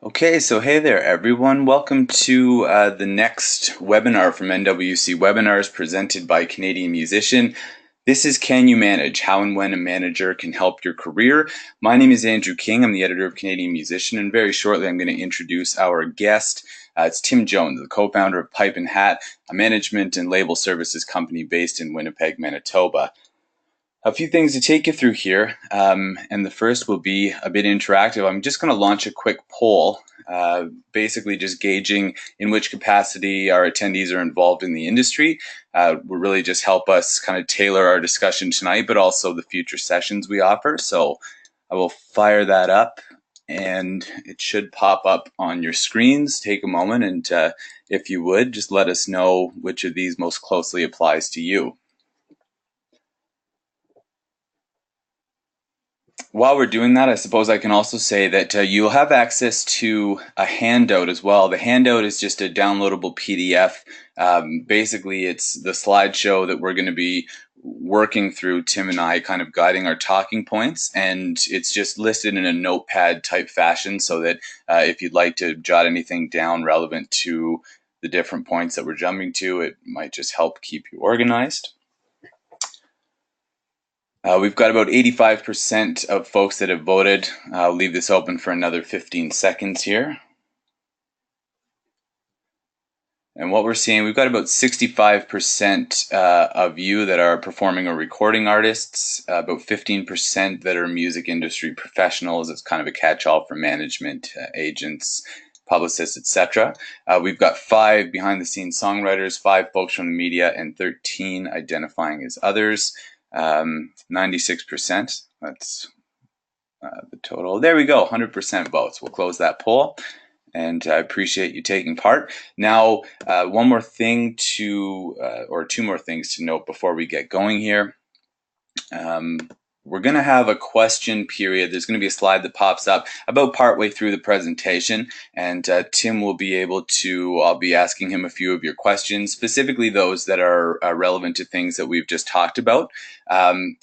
Okay, so hey there, everyone. Welcome to the next webinar from NWC Webinars presented by Canadian Musician. This is Can You Manage? How and when a manager can help your career. My name is Andrew King. I'm the editor of Canadian Musician, and very shortly I'm going to introduce our guest. It's Tim Jones, the co-founder of Pipe and Hat, a management and label services company based in Winnipeg, Manitoba. A few things to take you through here, and the first will be a bit interactive. I'm just going to launch a quick poll, basically just gauging in which capacity our attendees are involved in the industry. Will really just help us kind of tailor our discussion tonight, but also the future sessions we offer. So I will fire that up, and it should pop up on your screens. Take a moment, and if you would, just let us know which of these most closely applies to you. While we're doing that, I suppose I can also say that you'll have access to a handout as well. The handout is just a downloadable PDF. Basically, it's the slideshow that we're going to be working through, Tim and I, kind of guiding our talking points, and it's just listed in a notepad type fashion so that if you'd like to jot anything down relevant to the different points that we're jumping to, it might just help keep you organized. We've got about 85% of folks that have voted. I'll leave this open for another 15 seconds here. And what we're seeing, we've got about 65% of you that are performing or recording artists, about 15% that are music industry professionals. It's kind of a catch-all for management, agents, publicists, etc. We've got 5 behind-the-scenes songwriters, 5 folks from the media, and 13 identifying as others. 96%, that's the total. There we go, 100% votes. We'll close that poll, and I appreciate you taking part. Now, one more thing to, or 2 more things to note before we get going here. We're going to have a question period. There's going to be a slide that pops up about partway through the presentation, and Tim will be able to, I'll be asking him a few of your questions, specifically those that are relevant to things that we've just talked about.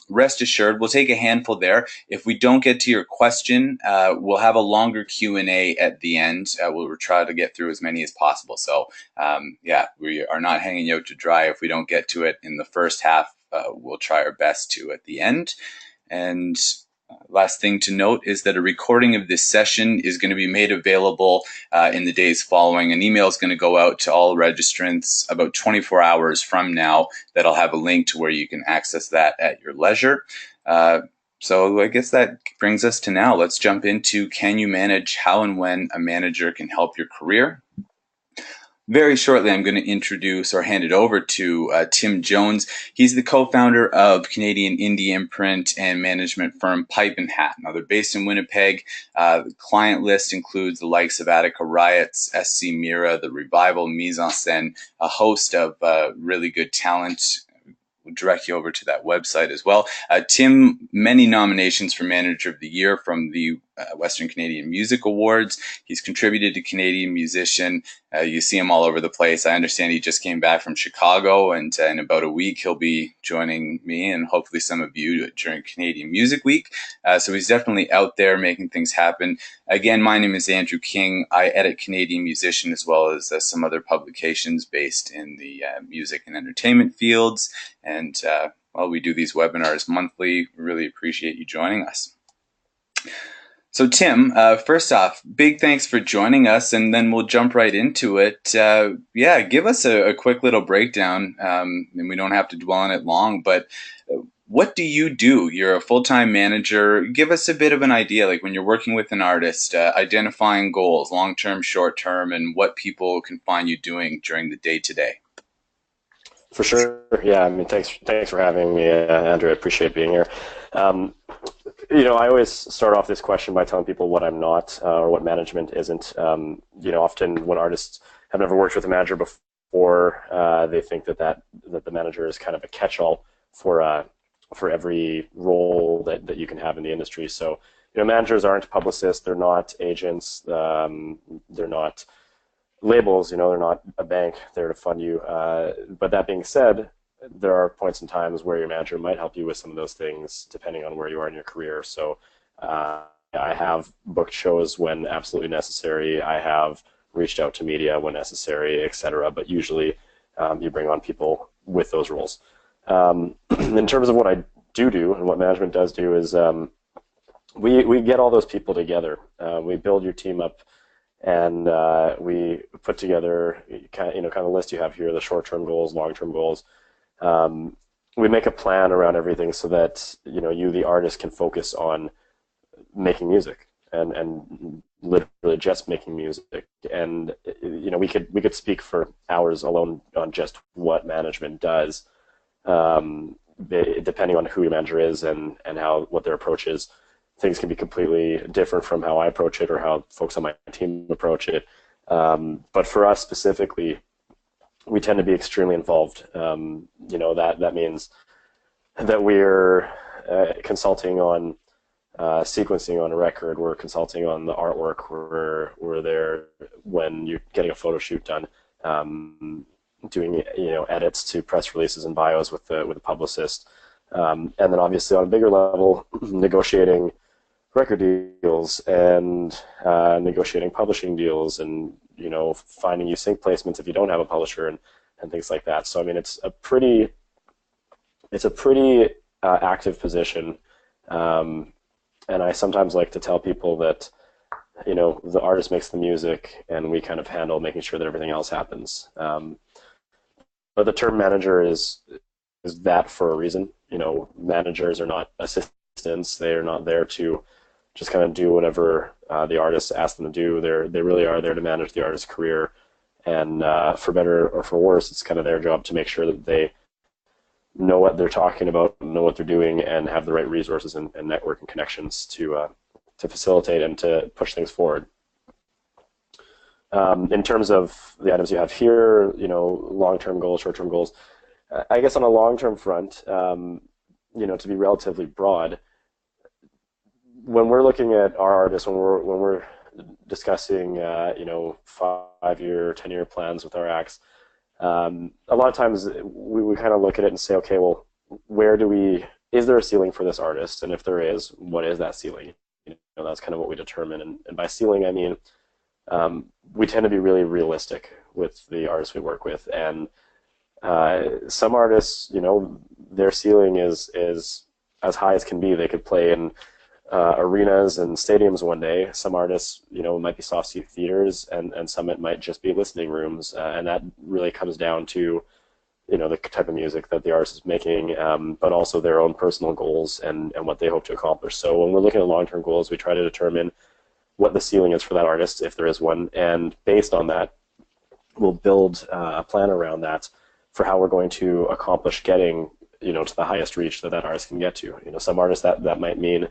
Rest assured, we'll take a handful there. If we don't get to your question, we'll have a longer Q&A at the end. We'll try to get through as many as possible. So yeah, we are not hanging out to dry if we don't get to it in the first half. We'll try our best to at the end. And last thing to note is that a recording of this session is going to be made available in the days following. An email is going to go out to all registrants about 24 hours from now that'll have a link to where you can access that at your leisure. So I guess that brings us to now. Let's jump into Can You Manage? How and when a manager can help your career. Very shortly, I'm going to introduce or hand it over to Tim Jones. He's the co-founder of Canadian indie imprint and management firm Pipe and Hat. Now, they're based in Winnipeg. The client list includes the likes of Attica Riots, Sc Mira, The Revival, Mise en Scène, a host of really good talent. We'll direct you over to that website as well. Tim, many nominations for Manager of the Year from the Western Canadian Music Awards. He's contributed to Canadian Musician. You see him all over the place. I understand he just came back from Chicago, and in about a week he'll be joining me and hopefully some of you during Canadian Music Week. So he's definitely out there making things happen. Again, my name is Andrew King. I edit Canadian Musician as well as some other publications based in the music and entertainment fields. And well, we do these webinars monthly. We really appreciate you joining us. So Tim, first off, big thanks for joining us, and then we'll jump right into it. Yeah, give us a quick little breakdown, and we don't have to dwell on it long, but what do you do? You're a full-time manager. Give us a bit of an idea, like when you're working with an artist, identifying goals, long-term, short-term, and what people can find you doing during the day-to-day. For sure. Yeah, I mean, thanks for having me, Andrew. I appreciate being here. I always start off this question by telling people what I'm not or what management isn't. Often when artists have never worked with a manager before, they think that the manager is kind of a catch-all for every role that you can have in the industry. So, managers aren't publicists. They're not agents. They're not labels, they're not a bank there to fund you. But that being said, there are points in times where your manager might help you with some of those things depending on where you are in your career. So I have booked shows when absolutely necessary. I have reached out to media when necessary, etc. But usually, you bring on people with those roles. In terms of what I do and what management does do is we get all those people together. We build your team up, and we put together kind of list you have here: the short-term goals, long-term goals. We make a plan around everything so that you, the artist, can focus on making music and literally just making music. And we could speak for hours alone on just what management does, depending on who your manager is and what their approach is. Things can be completely different from how I approach it or how folks on my team approach it. But for us specifically, we tend to be extremely involved. That means that we're consulting on sequencing on a record. We're consulting on the artwork. We're there when you're getting a photo shoot done, doing edits to press releases and bios with the publicist, and then obviously on a bigger level, negotiating record deals and negotiating publishing deals, and finding you sync placements if you don't have a publisher, and things like that. So I mean, it's a pretty active position, and I sometimes like to tell people that the artist makes the music and we kind of handle making sure that everything else happens. But the term manager is that for a reason. Managers are not assistants. They are not there to just kind of do whatever the artist asks them to do. They really are there to manage the artist's career, and for better or for worse, it's kind of their job to make sure that they know what they're talking about, know what they're doing, and have the right resources and network and connections to facilitate and to push things forward. In terms of the items you have here, long-term goals, short-term goals, I guess on a long-term front, to be relatively broad, when we're looking at our artists, when we're discussing 5-year, 10-year plans with our acts, a lot of times we kind of look at it and say, okay, well, is there a ceiling for this artist? And if there is, what is that ceiling? That's kind of what we determine. And by ceiling, I mean, we tend to be really realistic with the artists we work with. And some artists, their ceiling is as high as can be. They could play in arenas and stadiums one day. Some artists, it might be soft seat theaters, and some it might just be listening rooms. And that really comes down to, the type of music that the artist is making, but also their own personal goals and what they hope to accomplish. So when we're looking at long-term goals, we try to determine what the ceiling is for that artist, if there is one, and based on that, we'll build a plan around that for how we're going to accomplish getting, to the highest reach that artist can get to. Some artists that might mean,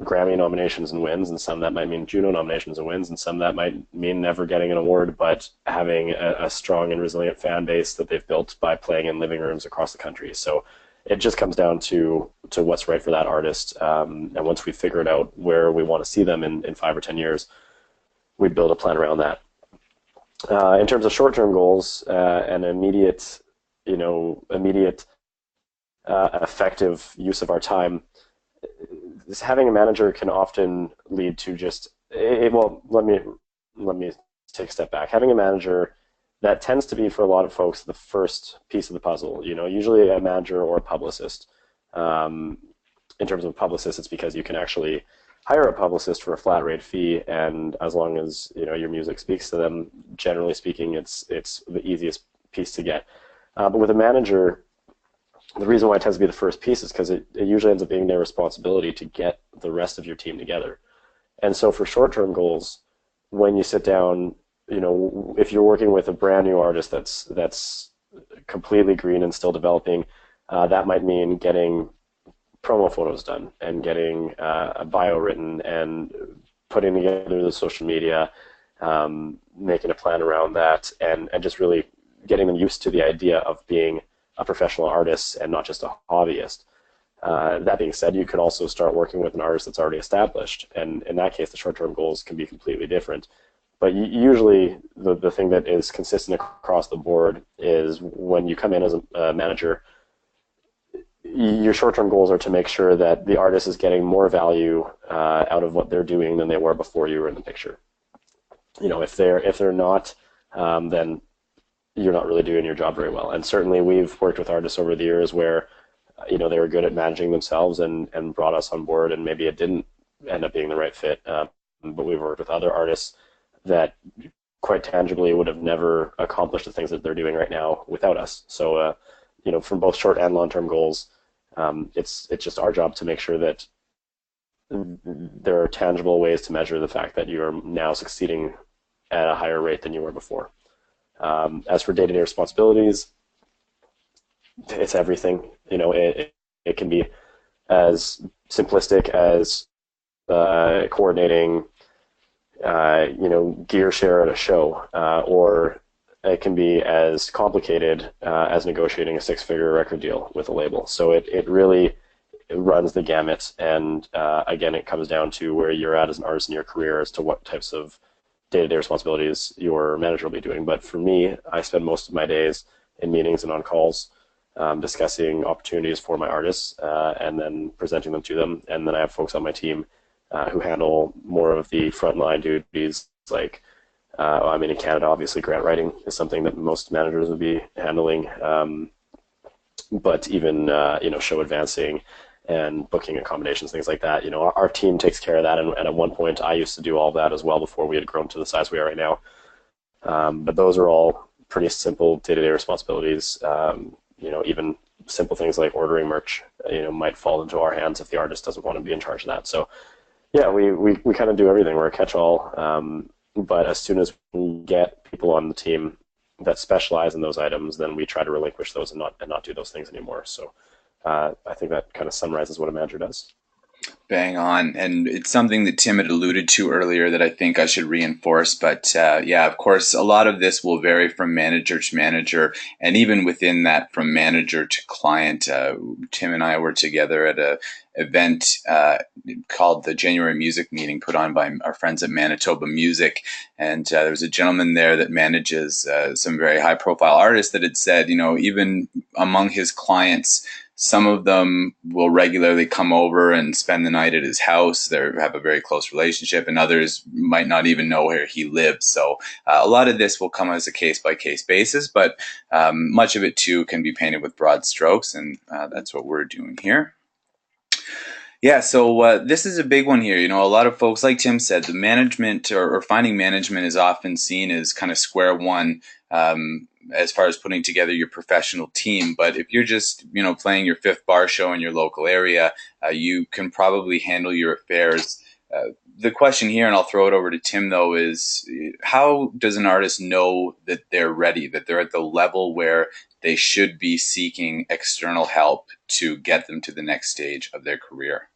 Grammy nominations and wins, and some that might mean Juno nominations and wins, and some that might mean never getting an award, but having a strong and resilient fan base that they've built by playing in living rooms across the country. So it just comes down to what's right for that artist. And once we figured out where we want to see them in 5 or 10 years, we build a plan around that. In terms of short-term goals and immediate effective use of our time, having a manager can often lead to let me take a step back. Having a manager, that tends to be, for a lot of folks, the first piece of the puzzle. Usually a manager or a publicist. In terms of a publicist, it's because you can actually hire a publicist for a flat rate fee, and as long as your music speaks to them, generally speaking, it's the easiest piece to get. But with a manager, the reason why it tends to be the first piece is because it usually ends up being their responsibility to get the rest of your team together. And so for short-term goals, when you sit down, if you're working with a brand new artist that's completely green and still developing, that might mean getting promo photos done and getting a bio written and putting together the social media, making a plan around that, and just really getting them used to the idea of being a professional artist and not just a hobbyist. That being said, you could also start working with an artist that's already established, and in that case, the short-term goals can be completely different. But usually, the thing that is consistent across the board is when you come in as a manager, your short-term goals are to make sure that the artist is getting more value out of what they're doing than they were before you were in the picture. If they're not, then you're not really doing your job very well. And certainly we've worked with artists over the years where, they were good at managing themselves and brought us on board, and maybe it didn't end up being the right fit. But we've worked with other artists that quite tangibly would have never accomplished the things that they're doing right now without us. So, from both short and long-term goals, it's just our job to make sure that there are tangible ways to measure the fact that you are now succeeding at a higher rate than you were before. As for day-to-day responsibilities, it's everything. It can be as simplistic as coordinating, gear share at a show, or it can be as complicated as negotiating a six-figure record deal with a label. So it really runs the gamut, and again, it comes down to where you're at as an artist in your career as to what types of day-to-day responsibilities your manager will be doing. But for me, I spend most of my days in meetings and on calls, discussing opportunities for my artists, and then presenting them to them. And then I have folks on my team who handle more of the frontline duties, like in Canada, obviously grant writing is something that most managers would be handling, but even show advancing and booking accommodations, things like that. Our team takes care of that, and at one point I used to do all that as well before we had grown to the size we are right now. But those are all pretty simple day-to-day responsibilities. Even simple things like ordering merch, might fall into our hands if the artist doesn't want to be in charge of that. So yeah, we kind of do everything. We're a catch-all. But as soon as we get people on the team that specialize in those items, then we try to relinquish those and not do those things anymore. So I think that kind of summarizes what a manager does. Bang on. And it's something that Tim had alluded to earlier that I think I should reinforce. But yeah, of course, a lot of this will vary from manager to manager. And even within that, from manager to client. Tim and I were together at a event called the January Music Meeting, put on by our friends at Manitoba Music. And there was a gentleman there that manages some very high profile artists that had said, even among his clients, some of them will regularly come over and spend the night at his house. They have a very close relationship, and others might not even know where he lives. So a lot of this will come as a case-by-case basis, but much of it, too, can be painted with broad strokes, and that's what we're doing here. Yeah, so this is a big one here. A lot of folks, like Tim said, the management or finding management is often seen as kind of square one. As far as putting together your professional team. But if you're just, playing your fifth bar show in your local area, you can probably handle your affairs. The question here, and I'll throw it over to Tim, though, is how does an artist know that they're ready, that they're at the level where they should be seeking external help to get them to the next stage of their career?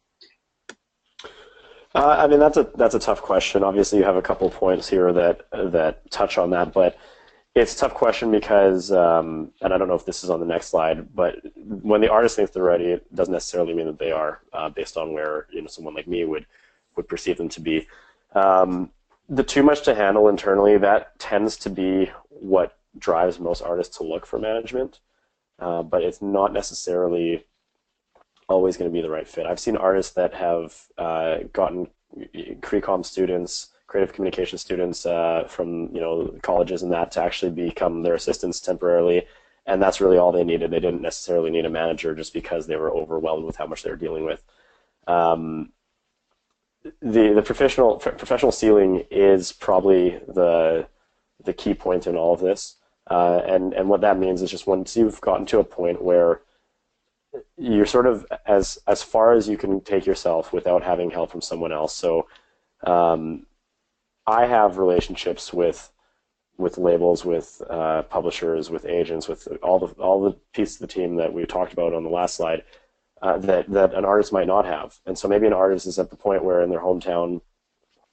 That's a tough question. Obviously, you have a couple points here that touch on that, but it's a tough question because, and I don't know if this is on the next slide, but when the artist thinks they're ready, it doesn't necessarily mean that they are, based on where someone like me would perceive them to be. The too much to handle internally, that tends to be what drives most artists to look for management, but it's not necessarily always going to be the right fit. I've seen artists that have gotten CreComm students, creative communication students from colleges and that to actually become their assistants temporarily, and that's really all they needed. They didn't necessarily need a manager just because they were overwhelmed with how much they were dealing with. The professional ceiling is probably the key point in all of this, and what that means is just once you've gotten to a point where you're sort of as far as you can take yourself without having help from someone else. So I have relationships with labels, with publishers, with agents, with all the pieces of the team that we talked about on the last slide that an artist might not have. And so maybe an artist is at the point where in their hometown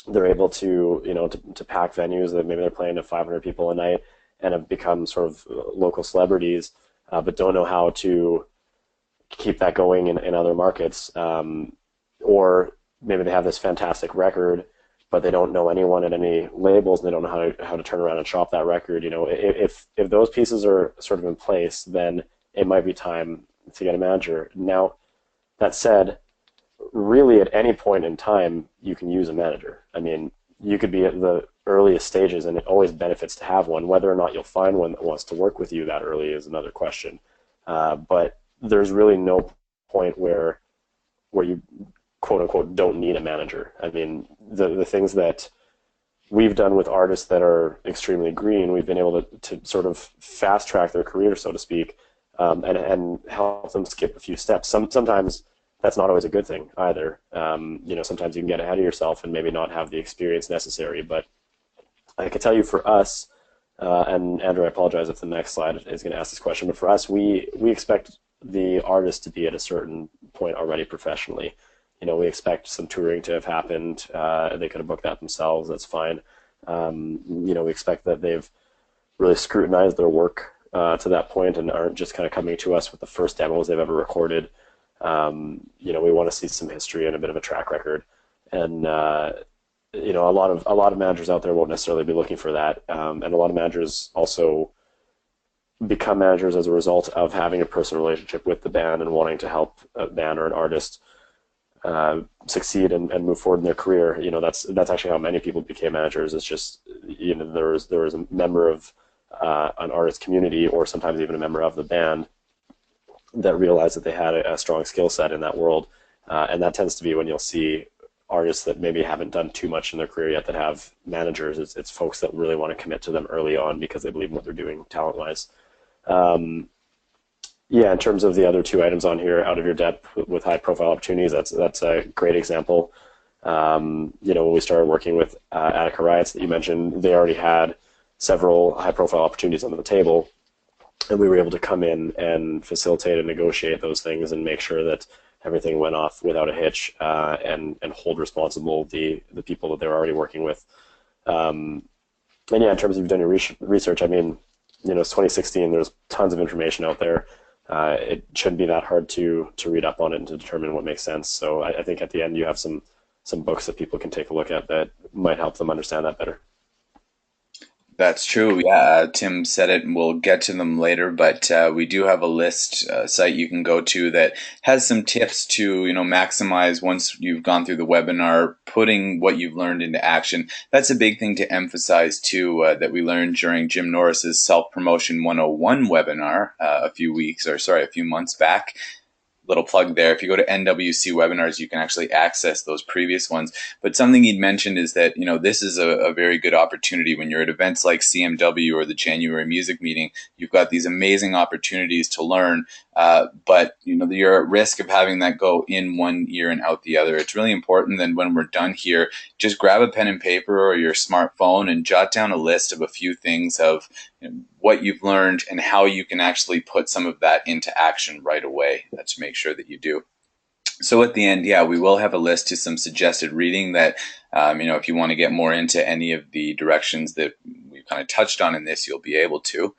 they're able to to pack venues that maybe they're playing to 500 people a night and have become sort of local celebrities, but don't know how to keep that going in other markets. Or maybe they have this fantastic record, but they don't know anyone at any labels, and they don't know how to turn around and shop that record. If those pieces are sort of in place, then it might be time to get a manager. Now, that said, really at any point in time, you can use a manager. I mean, you could be at the earliest stages, and it always benefits to have one. Whether or not you'll find one that wants to work with you that early is another question. But there's really no point where you quote unquote don't need a manager. I mean, the things that we've done with artists that are extremely green, we've been able to sort of fast track their career, so to speak, and help them skip a few steps. Sometimes that's not always a good thing either. Sometimes you can get ahead of yourself and maybe not have the experience necessary. But I can tell you for us, and Andrew, I apologize if the next slide is going to ask this question, but for us, we expect the artist to be at a certain point already professionally. We expect some touring to have happened. They could have booked that themselves. That's fine. We expect that they've really scrutinized their work to that point and aren't just kind of coming to us with the first demos they've ever recorded. We want to see some history and a bit of a track record. And a lot of managers out there won't necessarily be looking for that. And a lot of managers also become managers as a result of having a personal relationship with the band and wanting to help a band or an artist succeed and move forward in their career. That's actually how many people became managers. It's just there was a member of an artist community, or sometimes even a member of the band, that realized that they had a strong skill set in that world, and that tends to be when you'll see artists that maybe haven't done too much in their career yet that have managers. It's folks that really want to commit to them early on because they believe in what they're doing talent-wise. In terms of the other two items on here, out of your depth with high-profile opportunities, that's a great example. When we started working with Attica Riots that you mentioned, they already had several high-profile opportunities on the table, and we were able to come in and facilitate and negotiate those things and make sure that everything went off without a hitch, and hold responsible the people that they were already working with. In terms of you've done your research, I mean, it's 2016. There's tons of information out there. It shouldn't be that hard to read up on it and to determine what makes sense. So I think at the end you have some books that people can take a look at that might help them understand that better. That's true. Yeah, Tim said it, and we'll get to them later. But we do have a list site you can go to that has some tips to maximize once you've gone through the webinar, putting what you've learned into action. That's a big thing to emphasize too. That we learned during Jim Norris's Self Promotion 101 webinar a few months back. Little plug there. If you go to NWC webinars, you can actually access those previous ones. But something he'd mentioned is that, this is a very good opportunity when you're at events like CMW or the January music meeting. You've got these amazing opportunities to learn, but you're at risk of having that go in one ear and out the other. It's really important that when we're done here, just grab a pen and paper or your smartphone and jot down a list of a few things of what you've learned and how you can actually put some of that into action right away. Let's make sure that you do. So at the end, we will have a list to some suggested reading that, if you want to get more into any of the directions that we've kind of touched on in this, you'll be able to.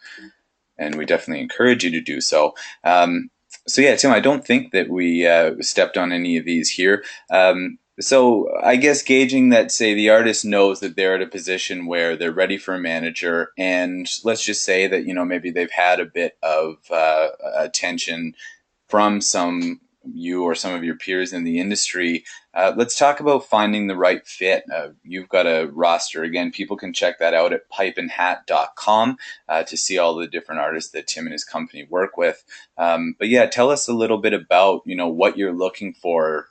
And we definitely encourage you to do so. Tim, I don't think that we stepped on any of these here. So I guess gauging that, say, the artist knows that they're at a position where they're ready for a manager, and let's just say that, maybe they've had a bit of attention from you or some of your peers in the industry. Let's talk about finding the right fit. You've got a roster. Again, people can check that out at pipeandhat.com to see all the different artists that Tim and his company work with. Tell us a little bit about, what you're looking for.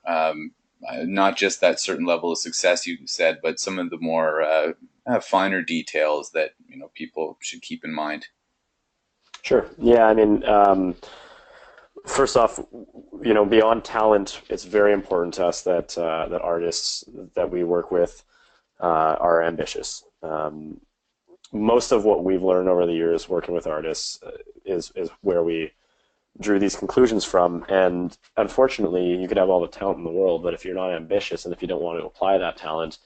Not just that certain level of success you said, but some of the more finer details that people should keep in mind. Sure. Yeah. I mean, first off, beyond talent, it's very important to us that artists that we work with are ambitious. Most of what we've learned over the years working with artists is where we drew these conclusions from. And unfortunately, you could have all the talent in the world, but if you're not ambitious and if you don't want to apply that talent,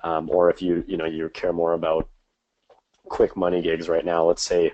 or if you care more about quick money gigs right now, let's say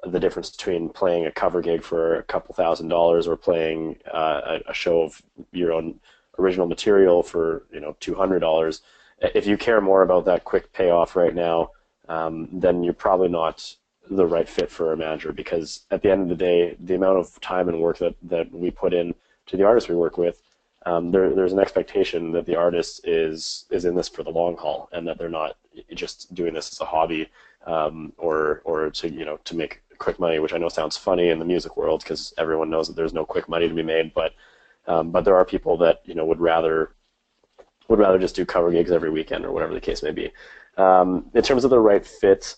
the difference between playing a cover gig for a couple $1,000s or playing a show of your own original material for $200. If you care more about that quick payoff right now, then you're probably not the right fit for a manager, because at the end of the day, the amount of time and work that we put in to the artists we work with, there's an expectation that the artist is in this for the long haul, and that they're not just doing this as a hobby, or to to make quick money, which I know sounds funny in the music world because everyone knows that there's no quick money to be made, but there are people that would rather just do cover gigs every weekend or whatever the case may be. In terms of the right fit,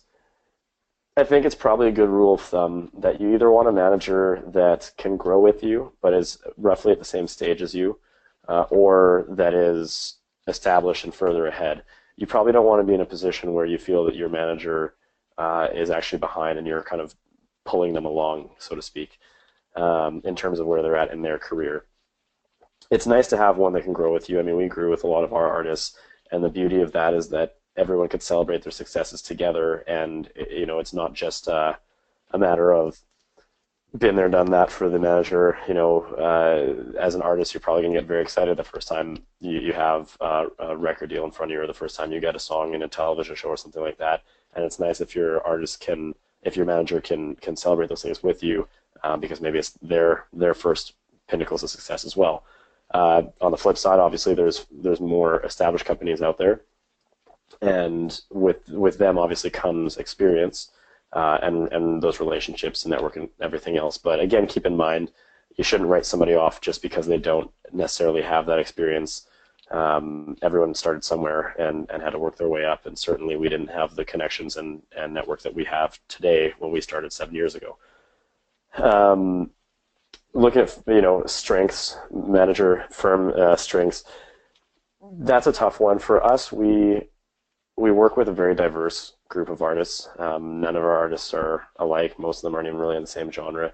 I think it's probably a good rule of thumb that you either want a manager that can grow with you but is roughly at the same stage as you, or that is established and further ahead. You probably don't want to be in a position where you feel that your manager is actually behind and you're kind of pulling them along, so to speak, in terms of where they're at in their career. It's nice to have one that can grow with you. I mean, we grew with a lot of our artists, and the beauty of that is that everyone could celebrate their successes together, and it's not just a matter of been there, done that for the manager. As an artist, you're probably going to get very excited the first time you have a record deal in front of you, or the first time you get a song in a television show or something like that. And it's nice if your manager can celebrate those things with you, because maybe it's their first pinnacles of success as well. On the flip side, obviously, there's more established companies out there, and with them obviously comes experience, and those relationships and network and everything else. But again, keep in mind, you shouldn't write somebody off just because they don't necessarily have that experience. Everyone started somewhere and had to work their way up, and certainly we didn't have the connections and network that we have today when we started 7 years ago. Looking at strengths, manager firm strengths, that's a tough one for us. We work with a very diverse group of artists. None of our artists are alike. Most of them aren't even really in the same genre,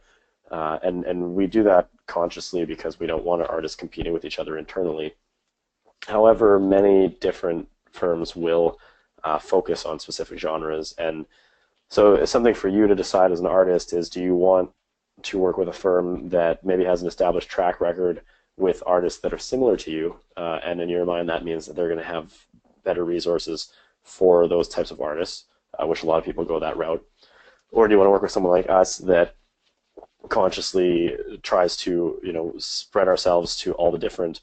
and we do that consciously because we don't want our artists competing with each other internally. However, many different firms will focus on specific genres, and so something for you to decide as an artist is, do you want to work with a firm that maybe has an established track record with artists that are similar to you, and in your mind that means that they're going to have better resources for those types of artists, which a lot of people go that route? Or do you want to work with someone like us that consciously tries to spread ourselves to all the different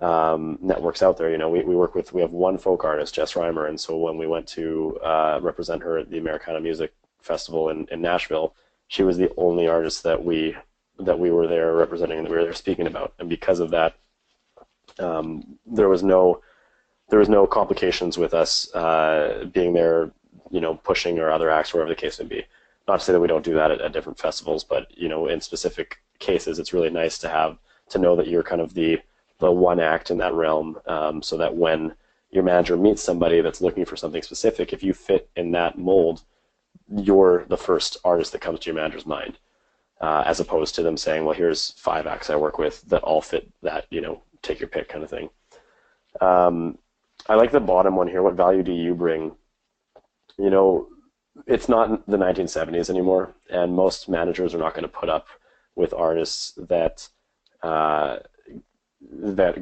networks out there? We have one folk artist, Jess Reimer, and so when we went to represent her at the Americana Music Festival in Nashville, she was the only artist that we were there representing and that we were there speaking about. And because of that, there was no complications with us being there, pushing our other acts, wherever the case may be. Not to say that we don't do that at different festivals, but in specific cases, it's really nice to know that you're kind of the one act in that realm, so that when your manager meets somebody that's looking for something specific, if you fit in that mold, you're the first artist that comes to your manager's mind, as opposed to them saying, well, here's 5 acts I work with that all fit that, take your pick kind of thing. I like the bottom one here. What value do you bring? It's not the 1970s anymore, and most managers are not going to put up with artists that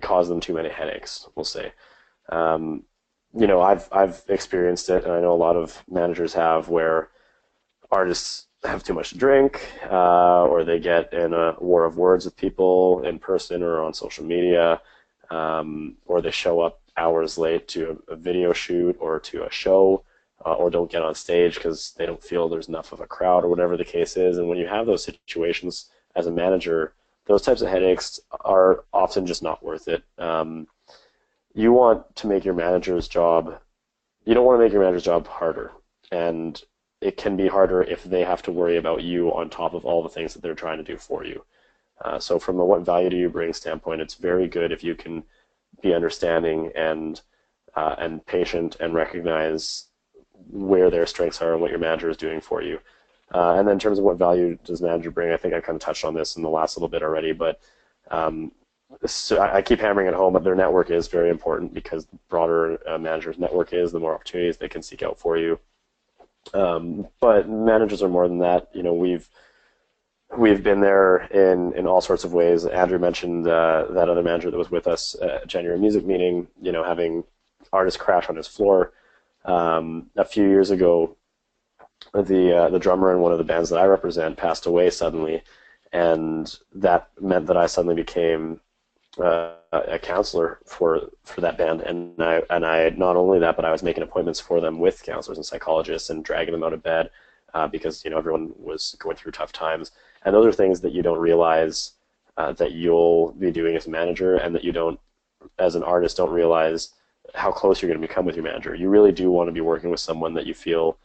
cause them too many headaches, we'll say. I've experienced it, and I know a lot of managers have, where artists have too much to drink, or they get in a war of words with people in person or on social media, or they show up hours late to a video shoot or to a show, or don't get on stage because they don't feel there's enough of a crowd, or whatever the case is. And when you have those situations as a manager, those types of headaches are often just not worth it. You want to make your manager's job, you don't want to make your manager's job harder. And it can be harder if they have to worry about you on top of all the things that they're trying to do for you. So from a what value do you bring standpoint, it's very good if you can be understanding and patient and recognize where their strengths are and what your manager is doing for you. And then in terms of what value does manager bring, I think I kind of touched on this in the last little bit already, but so I keep hammering it home, but their network is very important, because the broader a manager's network is, the more opportunities they can seek out for you. But managers are more than that. We've been there in all sorts of ways. Andrew mentioned that other manager that was with us at January music meeting, having artists crash on his floor. A few years ago, the drummer in one of the bands that I represent passed away suddenly, and that meant that I suddenly became a counselor for that band, and I not only that, but I was making appointments for them with counselors and psychologists and dragging them out of bed because everyone was going through tough times, and those are things that you don't realize that you'll be doing as a manager, and that you don't, as an artist, don't realize how close you're going to become with your manager. You really do want to be working with someone that you feel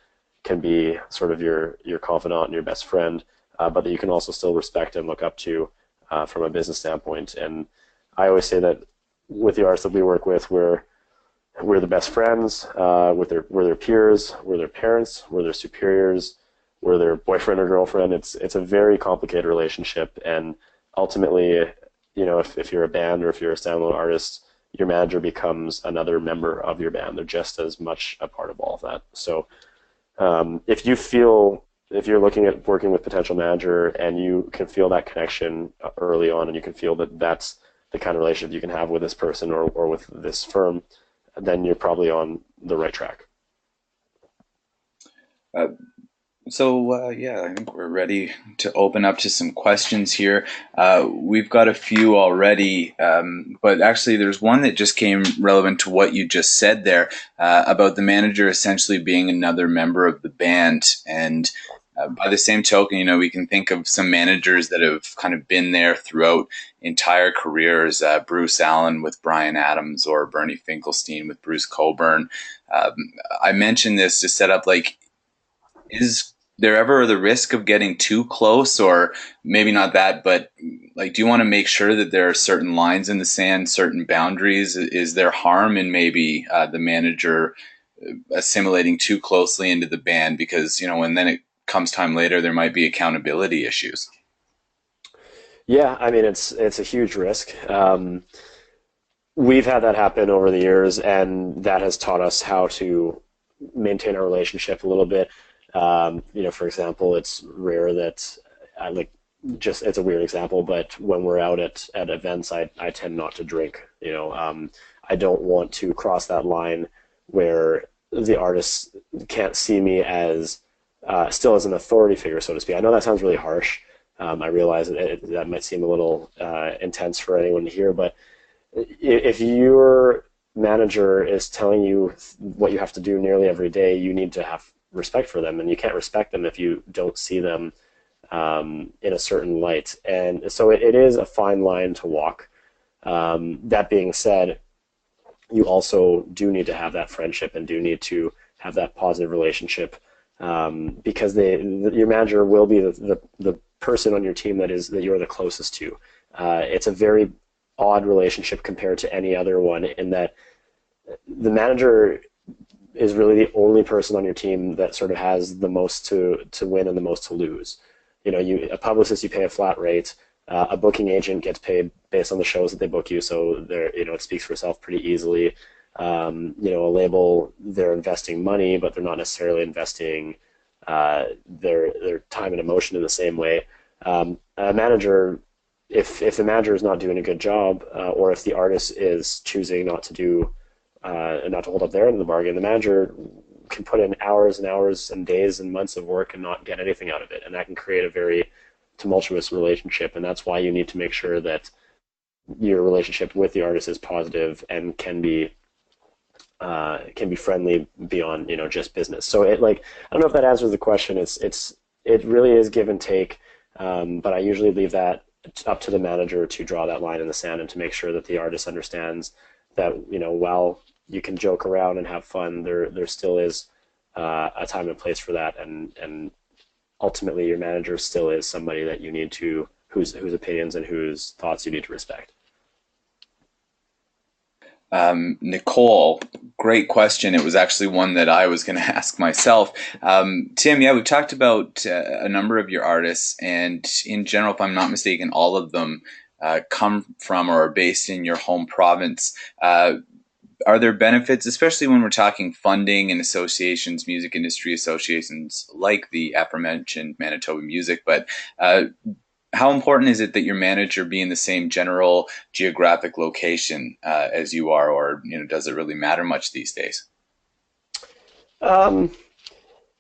can be sort of your confidant and your best friend, but that you can also still respect and look up to from a business standpoint. And I always say that with the artists that we work with, we're the best friends, we're their peers, we're their parents, we're their superiors, we're their boyfriend or girlfriend. It's a very complicated relationship, and ultimately, if you're a band or if you're a standalone artist, your manager becomes another member of your band. They're just as much a part of all of that. So if you're looking at working with potential manager and you can feel that connection early on, and you can feel that that's the kind of relationship you can have with this person or with this firm, then you're probably on the right track. Uh, yeah, I think we're ready to open up to some questions here. We've got a few already, but actually there's one that just came relevant to what you just said there about the manager essentially being another member of the band. And by the same token, we can think of some managers that have kind of been there throughout entire careers. Bruce Allen with Bryan Adams, or Bernie Finkelstein with Bruce Coburn. I mentioned this to set up, like, is there ever the risk of getting too close, or maybe not that, but like, do you want to make sure that there are certain lines in the sand, certain boundaries? Is there harm in maybe the manager assimilating too closely into the band, because when then it comes time later, there might be accountability issues? Yeah, I mean it's a huge risk. We've had that happen over the years, and that has taught us how to maintain our relationship a little bit. For example, it's rare that I like just it's a weird example, but when we're out at events, I tend not to drink. I don't want to cross that line where the artists can't see me as still as an authority figure, so to speak. I know that sounds really harsh. I realize that might seem a little intense for anyone to hear, but if your manager is telling you what you have to do nearly every day, you need to have respect for them, and you can't respect them if you don't see them in a certain light. And so it is a fine line to walk. That being said, you also do need to have that friendship and do need to have that positive relationship, because your manager will be the person on your team that you're the closest to. It's a very odd relationship compared to any other one, in that the manager is really the only person on your team that sort of has the most to win and the most to lose. A publicist, you pay a flat rate. A booking agent gets paid based on the shows that they book you, so it speaks for itself pretty easily. A label, they're investing money, but they're not necessarily investing their time and emotion in the same way. A manager, if the manager is not doing a good job, or if the artist is choosing not to do and not to hold up their end of the bargain, the manager can put in hours and hours and days and months of work and not get anything out of it, and that can create a very tumultuous relationship. And that's why you need to make sure that your relationship with the artist is positive and can be friendly beyond just business. So I don't know if that answers the question. It really is give and take, but I usually leave that up to the manager to draw that line in the sand and to make sure that the artist understands that while you can joke around and have fun, there still is a time and place for that, and ultimately your manager still is somebody that you need to whose opinions and whose thoughts you need to respect. Nicole, great question. It was actually one that I was going to ask myself. Tim, yeah, we've talked about a number of your artists, and in general, if I'm not mistaken, all of them come from or are based in your home province. Are there benefits, especially when we're talking funding and associations, music industry associations like the aforementioned Manitoba Music, but how important is it that your manager be in the same general geographic location as you are, or does it really matter much these days? Um,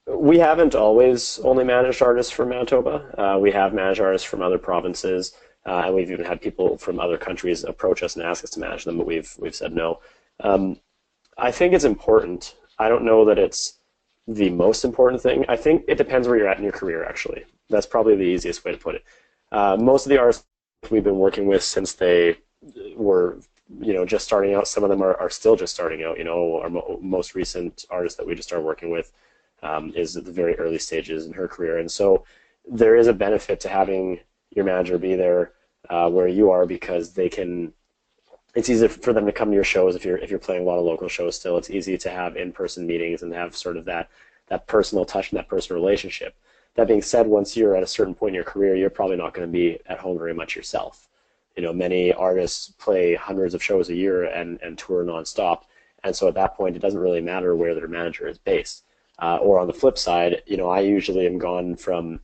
We haven't always only managed artists from Manitoba. We have managed artists from other provinces, and we've even had people from other countries approach us and ask us to manage them, but we've said no. Um, I think it's important. I don't know that it's the most important thing. I think it depends where you're at in your career, actually. That's probably the easiest way to put it. Most of the artists we've been working with since they were, just starting out, some of them are still just starting out. Our most recent artist that we just started working with is at the very early stages in her career. And so there is a benefit to having your manager be there where you are, because it's easy for them to come to your shows if you're playing a lot of local shows still. It's easy to have in-person meetings and have sort of that personal touch and that personal relationship. That being said, once you're at a certain point in your career, you're probably not going to be at home very much yourself. Many artists play hundreds of shows a year and tour nonstop. And so at that point, it doesn't really matter where their manager is based. Or on the flip side, I usually am gone from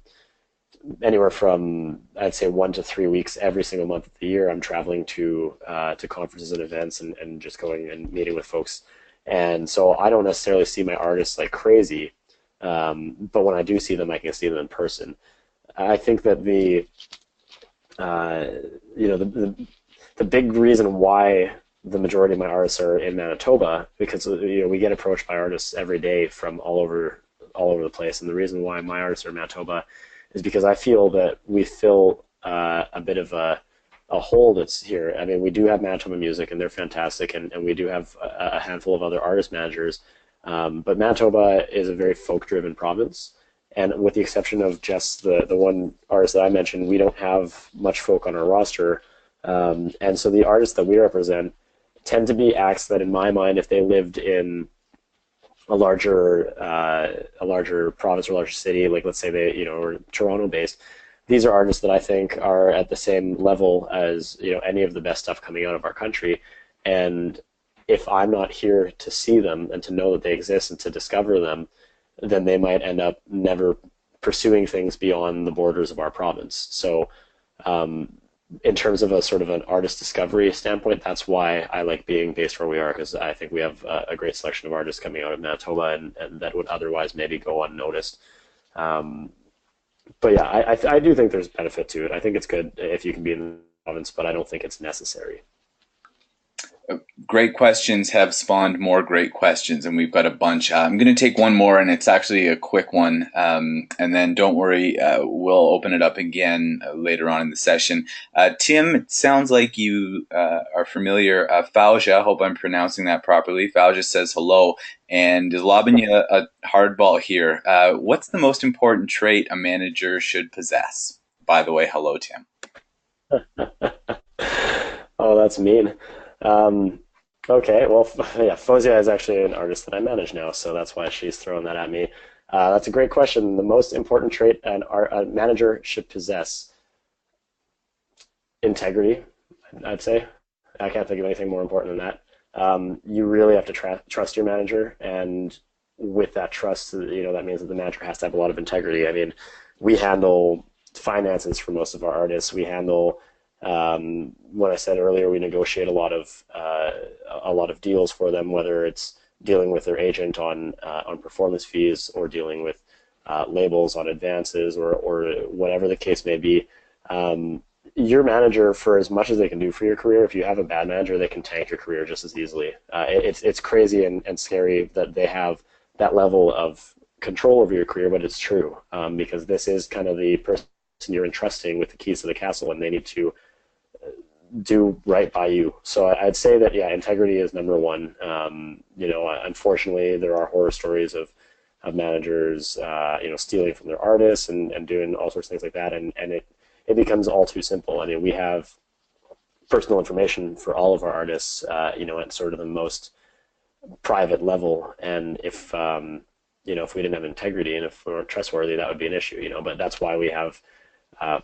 anywhere from, I'd say, 1 to 3 weeks every single month of the year. I'm traveling to conferences and events and just going and meeting with folks. And so I don't necessarily see my artists like crazy, but when I do see them, I can see them in person. I think that uh, the big reason why the majority of my artists are in Manitoba, because we get approached by artists every day from all over the place, and the reason why my artists are in Manitoba is because I feel that we fill a bit of a hole that's here. I mean, we do have Manitoba Music, and they're fantastic, and we do have a handful of other artist managers, but Manitoba is a very folk-driven province, and with the exception of just the one artist that I mentioned, we don't have much folk on our roster, and so the artists that we represent tend to be acts that, in my mind, if they lived in a larger province or larger city, like let's say they are Toronto based, these are artists that I think are at the same level as any of the best stuff coming out of our country. And if I'm not here to see them and to know that they exist and to discover them, then they might end up never pursuing things beyond the borders of our province. So um, in terms of a sort of an artist discovery standpoint, that's why I like being based where we are, because I think we have a great selection of artists coming out of Manitoba, and that would otherwise maybe go unnoticed. Um, but yeah, I do think there's benefit to it. I think it's good if you can be in the province, but I don't think it's necessary. Great questions have spawned more great questions, and we've got a bunch. I'm going to take one more, and it's actually a quick one. And then don't worry, we'll open it up again later on in the session. Tim, it sounds like you are familiar. Fauja, I hope I'm pronouncing that properly. Fauja says hello and is lobbing you a hardball here. What's the most important trait a manager should possess? By the way, hello, Tim. Oh, that's mean. Um, okay, well, yeah, Fozia is actually an artist that I manage now, so that's why she's throwing that at me. That's a great question. The most important trait a manager should possess: integrity, I'd say. I can't think of anything more important than that. You really have to trust your manager, and with that trust, that means that the manager has to have a lot of integrity. I mean, we handle finances for most of our artists. We handle what I said earlier. We negotiate a lot of deals for them, whether it's dealing with their agent on performance fees, or dealing with labels on advances, or whatever the case may be. Your manager, for as much as they can do for your career, if you have a bad manager, they can tank your career just as easily. It's crazy and scary that they have that level of control over your career, but it's true, because this is kind of the person you're entrusting with the keys to the castle, and they need to do right by you. So I'd say that, yeah, integrity is number one. Unfortunately, there are horror stories of managers, stealing from their artists and doing all sorts of things like that, and it becomes all too simple. I mean, we have personal information for all of our artists, at sort of the most private level, and if we didn't have integrity and if we weren't trustworthy, that would be an issue. But that's why we have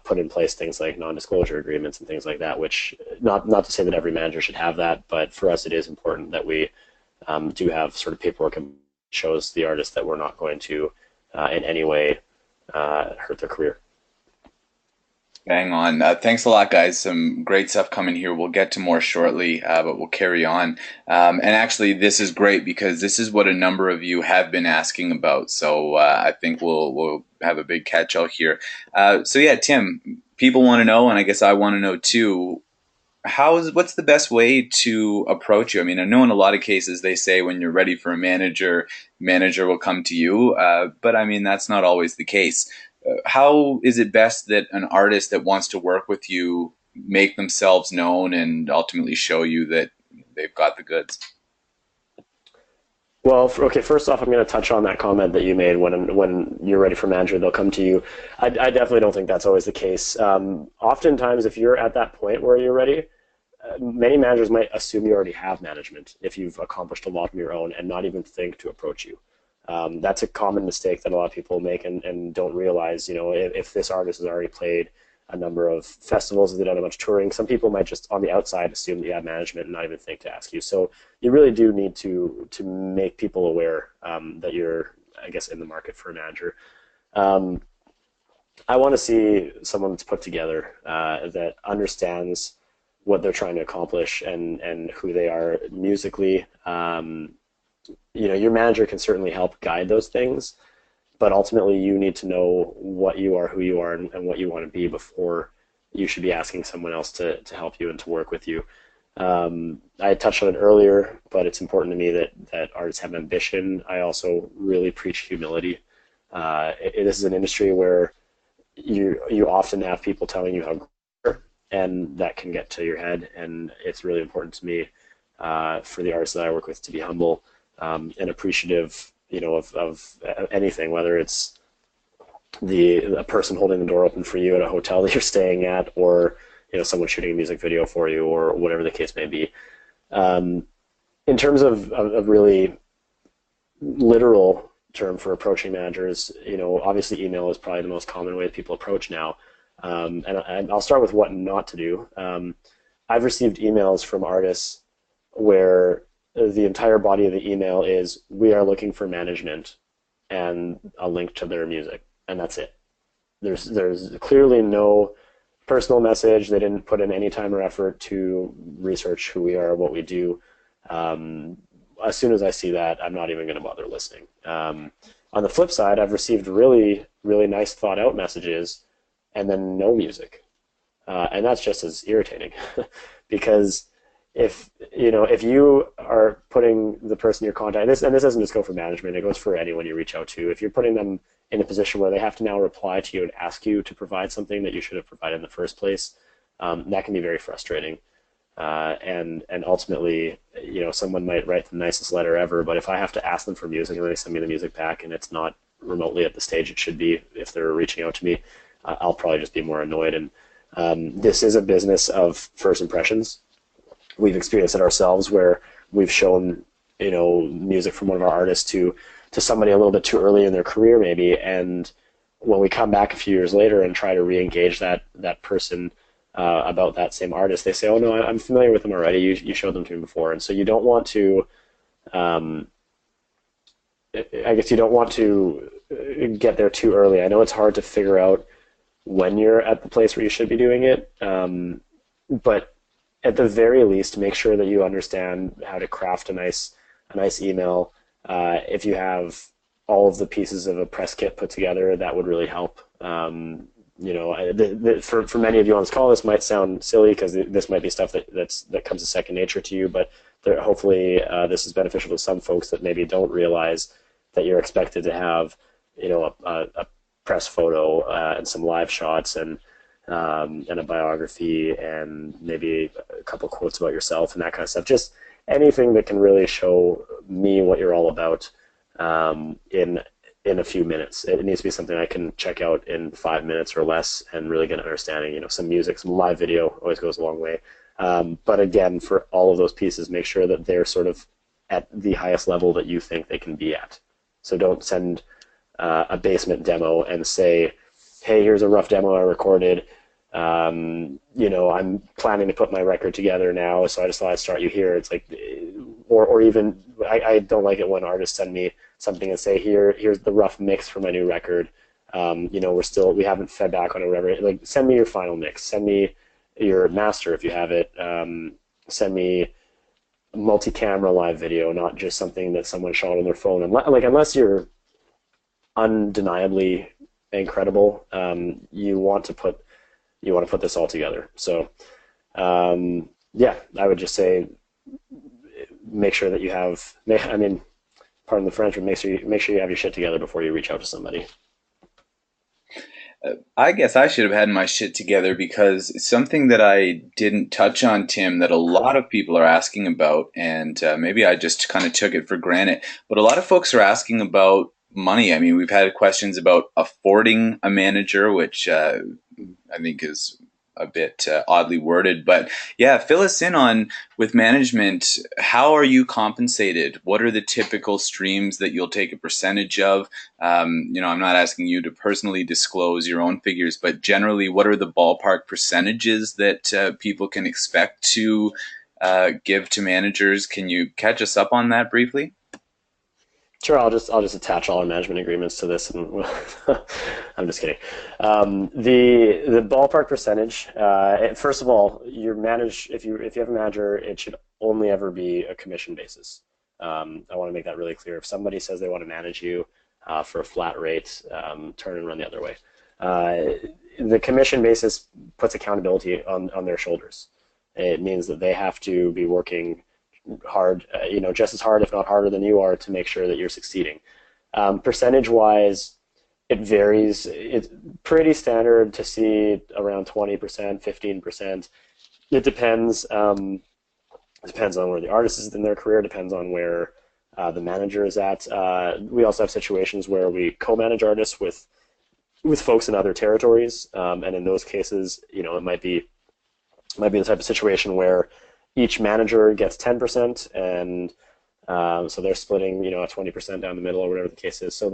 put in place things like non-disclosure agreements and things like that, which not to say that every manager should have that, but for us it is important that we do have sort of paperwork that shows the artist that we're not going to in any way hurt their career. Bang on. Thanks a lot, guys. Some great stuff coming here. We'll get to more shortly, but we'll carry on. And actually, this is great because this is what a number of you have been asking about. So I think we'll have a big catch all here. So yeah, Tim, people want to know, and I guess I want to know too. What's the best way to approach you? I mean, I know in a lot of cases they say when you're ready for a manager will come to you. But I mean, that's not always the case. How is it best that an artist that wants to work with you make themselves known and ultimately show you that they've got the goods? Well, okay. First off, I'm going to touch on that comment that you made. When you're ready for manager, they'll come to you. I definitely don't think that's always the case. Oftentimes, if you're at that point where you're ready, many managers might assume you already have management if you've accomplished a lot on your own and not even think to approach you. That's a common mistake that a lot of people make and don't realize. You know, if this artist has already played a number of festivals, they've done a bunch of touring, some people might just on the outside assume that you have management and not even think to ask you. So you really do need to make people aware that you're, I guess, in the market for a manager. Um, I want to see someone that's put together that understands what they're trying to accomplish and who they are musically. You know, your manager can certainly help guide those things, but ultimately you need to know what you are, who you are, and what you want to be before you should be asking someone else to help you and to work with you. I touched on it earlier, but it's important to me that artists have ambition. I also really preach humility. This is an industry where you often have people telling you how great you are, and that can get to your head. And it's really important to me for the artists that I work with to be humble and appreciative, you know, of anything, whether it's a person holding the door open for you at a hotel that you're staying at, or you know, someone shooting a music video for you, or whatever the case may be. In terms of really literal term for approaching managers, you know, obviously email is probably the most common way that people approach now. And I'll start with what not to do. I've received emails from artists where the entire body of the email is, "We are looking for management," and a link to their music, and that's it. There's clearly no personal message. They didn't put in any time or effort to research who we are, what we do. As soon as I see that, I'm not even going to bother listening. On the flip side, I've received really, really nice thought out messages and then no music. And that's just as irritating because if you are putting the person you're contacting, and this doesn't just go for management, it goes for anyone you reach out to. If you're putting them in a position where they have to now reply to you and ask you to provide something that you should have provided in the first place, that can be very frustrating. And ultimately, you know, someone might write the nicest letter ever, but if I have to ask them for music and they send me the music back and it's not remotely at the stage it should be, if they're reaching out to me, I'll probably just be more annoyed. And this is a business of first impressions. We've experienced it ourselves where we've shown, you know, music from one of our artists to somebody a little bit too early in their career maybe, and when we come back a few years later and try to re-engage that person about that same artist, they say, "Oh no, I'm familiar with them already. You showed them to me before." And so you don't want to, I guess you don't want to get there too early. I know it's hard to figure out when you're at the place where you should be doing it, but at the very least, make sure that you understand how to craft a nice email. If you have all of the pieces of a press kit put together, that would really help. You know, for many of you on this call, this might sound silly because this might be stuff that comes as second nature to you, but hopefully this is beneficial to some folks that maybe don't realize that you're expected to have, you know, a press photo and some live shots and a biography and maybe a couple quotes about yourself and that kind of stuff. Just anything that can really show me what you're all about in a few minutes. It needs to be something I can check out in 5 minutes or less and really get an understanding. You know, some music, some live video always goes a long way. But again, for all of those pieces, make sure that they're sort of at the highest level that you think they can be at. So don't send a basement demo and say, "Hey, here's a rough demo I recorded. You know, I'm planning to put my record together now, so I just thought I'd start you here." It's like, or even, I don't like it when artists send me something and say, here's the rough mix for my new record. we haven't fed back on it, or whatever. Like, send me your final mix. Send me your master if you have it. Send me multi-camera live video, not just something that someone shot on their phone. And unless you're undeniably incredible, you want to put this all together. So yeah, I would just say make sure that you have. I mean, pardon the French, but make sure you have your shit together before you reach out to somebody. I guess I should have had my shit together because something that I didn't touch on, Tim, that a lot of people are asking about, and maybe I just kind of took it for granted, but a lot of folks are asking about money. I mean, we've had questions about affording a manager, which I think is a bit oddly worded, but yeah, fill us in on with management. How are you compensated? What are the typical streams that you'll take a percentage of? I'm not asking you to personally disclose your own figures, but generally, what are the ballpark percentages that people can expect to give to managers? Can you catch us up on that briefly? Sure, I'll just attach all our management agreements to this, and I'm just kidding. The ballpark percentage. First of all, if you have a manager, it should only ever be a commission basis. I want to make that really clear. If somebody says they want to manage you for a flat rate, turn and run the other way. The commission basis puts accountability on their shoulders. It means that they have to be working hard, just as hard, if not harder than you are, to make sure that you're succeeding. Percentage-wise, it varies. It's pretty standard to see around 20%, 15%. It depends. Depends on where the artist is in their career. Depends on where the manager is at. We also have situations where we co-manage artists with folks in other territories, and in those cases, it might be the type of situation where each manager gets 10%, and so they're splitting, a 20% down the middle, or whatever the case is. So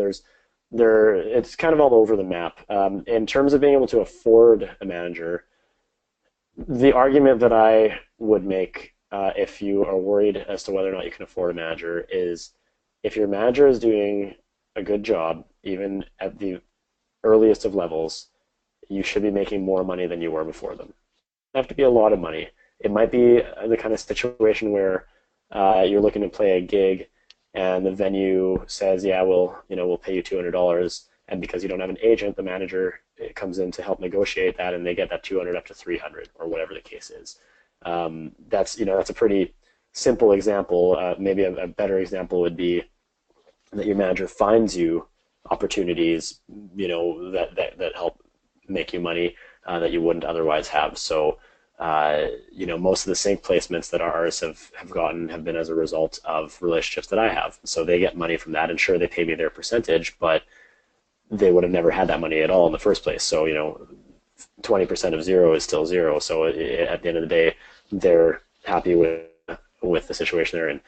it's kind of all over the map. In terms of being able to afford a manager, the argument that I would make, if you are worried as to whether or not you can afford a manager, is if your manager is doing a good job, even at the earliest of levels, you should be making more money than you were before them. It doesn't have to be a lot of money. It might be the kind of situation where you're looking to play a gig, and the venue says, "Yeah, we'll pay you $200," and because you don't have an agent, the manager comes in to help negotiate that, and they get that 200 up to 300, or whatever the case is. That's a pretty simple example. Maybe a better example would be that your manager finds you opportunities, that help make you money that you wouldn't otherwise have. So, most of the sync placements that our artists have gotten have been as a result of relationships that I have. So they get money from that, and sure, they pay me their percentage, but they would have never had that money at all in the first place. So, 20% of zero is still zero. So at the end of the day, they're happy with the situation they're in.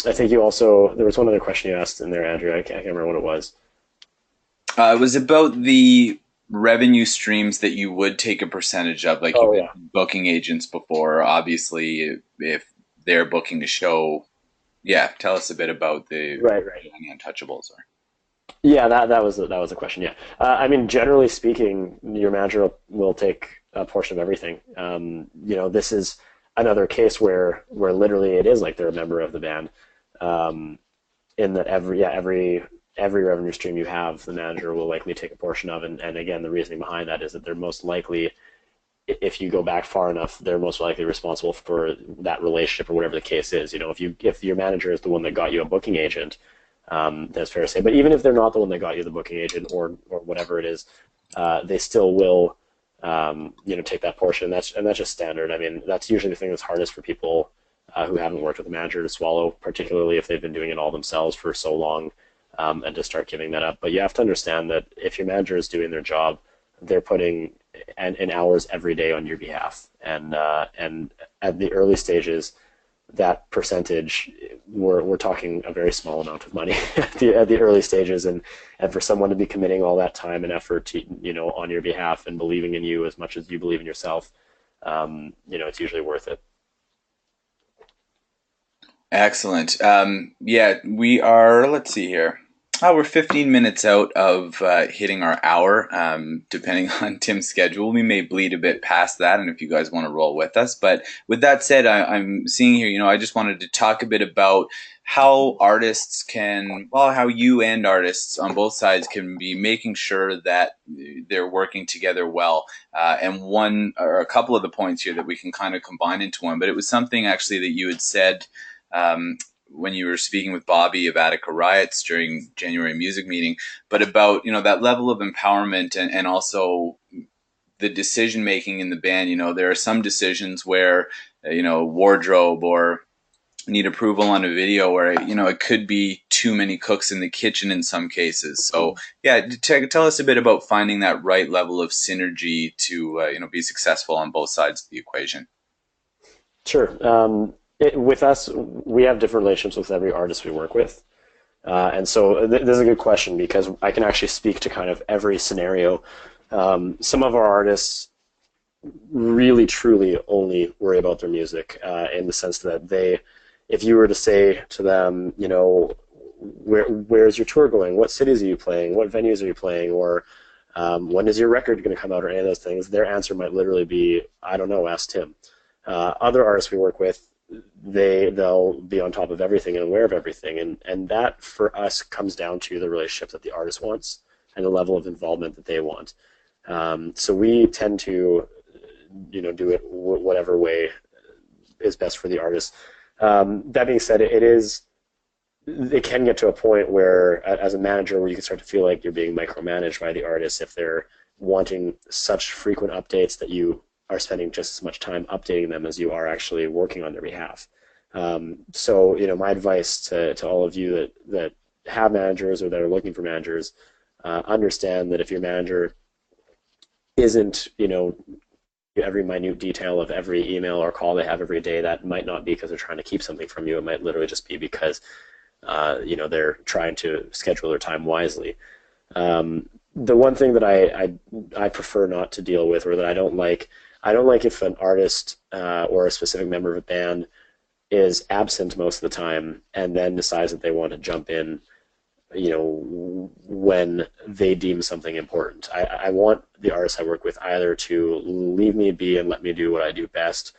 I think there was one other question you asked in there, Andrew. I can't remember what it was. It was about the revenue streams that you would take a percentage of, like you Oh, yeah. mentioned booking agents before. Obviously, if they're booking a show, yeah, tell us a bit about the Right, right. untouchables. Or Yeah, that was a question. Yeah, I mean, generally speaking, your manager will take a portion of everything. This is another case where literally it is like they're a member of the band. Um, in that every revenue stream you have, the manager will likely take a portion of, and again, the reasoning behind that is that they're most likely, if you go back far enough, they're most likely responsible for that relationship or whatever the case is. If your manager is the one that got you a booking agent, that's fair to say. But even if they're not the one that got you the booking agent, or whatever it is, they still will, take that portion. And that's just standard. I mean, that's usually the thing that's hardest for people who haven't worked with a manager to swallow, particularly if they've been doing it all themselves for so long, and to start giving that up. But you have to understand that if your manager is doing their job, they're putting in hours every day on your behalf, and at the early stages, that percentage, we're talking a very small amount of money at the early stages, and for someone to be committing all that time and effort to, on your behalf, and believing in you as much as you believe in yourself, it's usually worth it. excellent. Yeah, we are. Let's see here. Oh, we're 15 minutes out of hitting our hour. Depending on Tim's schedule, we may bleed a bit past that, and if you guys want to roll with us. But with that said, I'm seeing here, I just wanted to talk a bit about how artists can, well, how you and artists on both sides can be making sure that they're working together well. And one or a couple of the points here that we can kind of combine into one, but it was something actually that you had said. Um, when you were speaking with Bobby of Attica Riots during January music meeting, but about, that level of empowerment and also the decision making in the band. There are some decisions where, wardrobe or need approval on a video where, it could be too many cooks in the kitchen in some cases. So yeah, tell us a bit about finding that right level of synergy to, be successful on both sides of the equation. Sure. With us, we have different relationships with every artist we work with. And so this is a good question because I can actually speak to kind of every scenario. Some of our artists really, truly only worry about their music in the sense that if you were to say to them, where's your tour going? What cities are you playing? What venues are you playing? Or when is your record going to come out or any of those things? Their answer might literally be, I don't know, ask Tim. Other artists we work with, they'll be on top of everything and aware of everything, and that for us comes down to the relationship that the artist wants and the level of involvement that they want. So we tend to, do it whatever way is best for the artist. That being said, it can get to a point where, as a manager, where you can start to feel like you're being micromanaged by the artist if they're wanting such frequent updates that you are spending just as much time updating them as you are actually working on their behalf. So, my advice to all of you that have managers or that are looking for managers, understand that if your manager isn't, every minute detail of every email or call they have every day, that might not be because they're trying to keep something from you. It might literally just be because, they're trying to schedule their time wisely. The one thing that I prefer not to deal with, or that I don't like if an artist or a specific member of a band is absent most of the time and then decides that they want to jump in, when they deem something important. I want the artists I work with either to leave me be and let me do what I do best,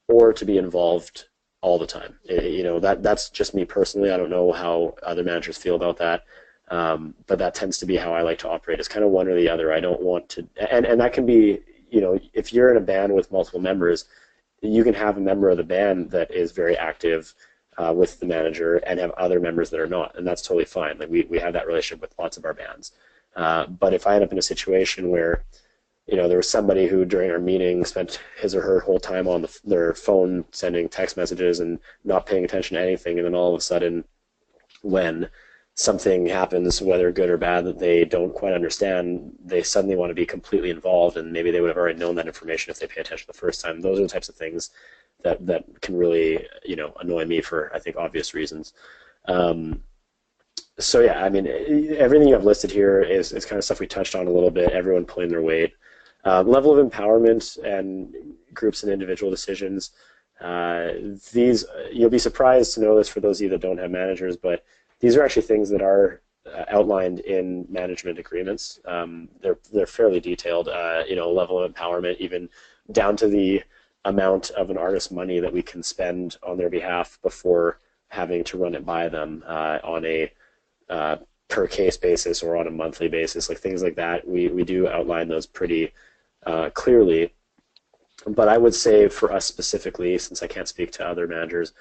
or to be involved all the time. That's just me personally. I don't know how other managers feel about that. But that tends to be how I like to operate. It's kind of one or the other. I don't want to, and that can be, if you're in a band with multiple members, you can have a member of the band that is very active with the manager and have other members that are not, and that's totally fine. Like we have that relationship with lots of our bands. But if I end up in a situation where, there was somebody who during our meeting spent his or her whole time on their phone sending text messages and not paying attention to anything, and then all of a sudden when something happens, whether good or bad, that they don't quite understand, they suddenly want to be completely involved, and maybe they would have already known that information if they pay attention the first time. Those are the types of things that can really, annoy me for, I think, obvious reasons. So yeah, I mean, everything you have listed here is kind of stuff we touched on a little bit, everyone pulling their weight. Level of empowerment and groups and individual decisions. These, you'll be surprised to know this for those of you that don't have managers, but these are actually things that are outlined in management agreements. They're fairly detailed, level of empowerment, even down to the amount of an artist's money that we can spend on their behalf before having to run it by them on a per case basis or on a monthly basis, like things like that. We do outline those pretty clearly. But I would say for us specifically, since I can't speak to other managers,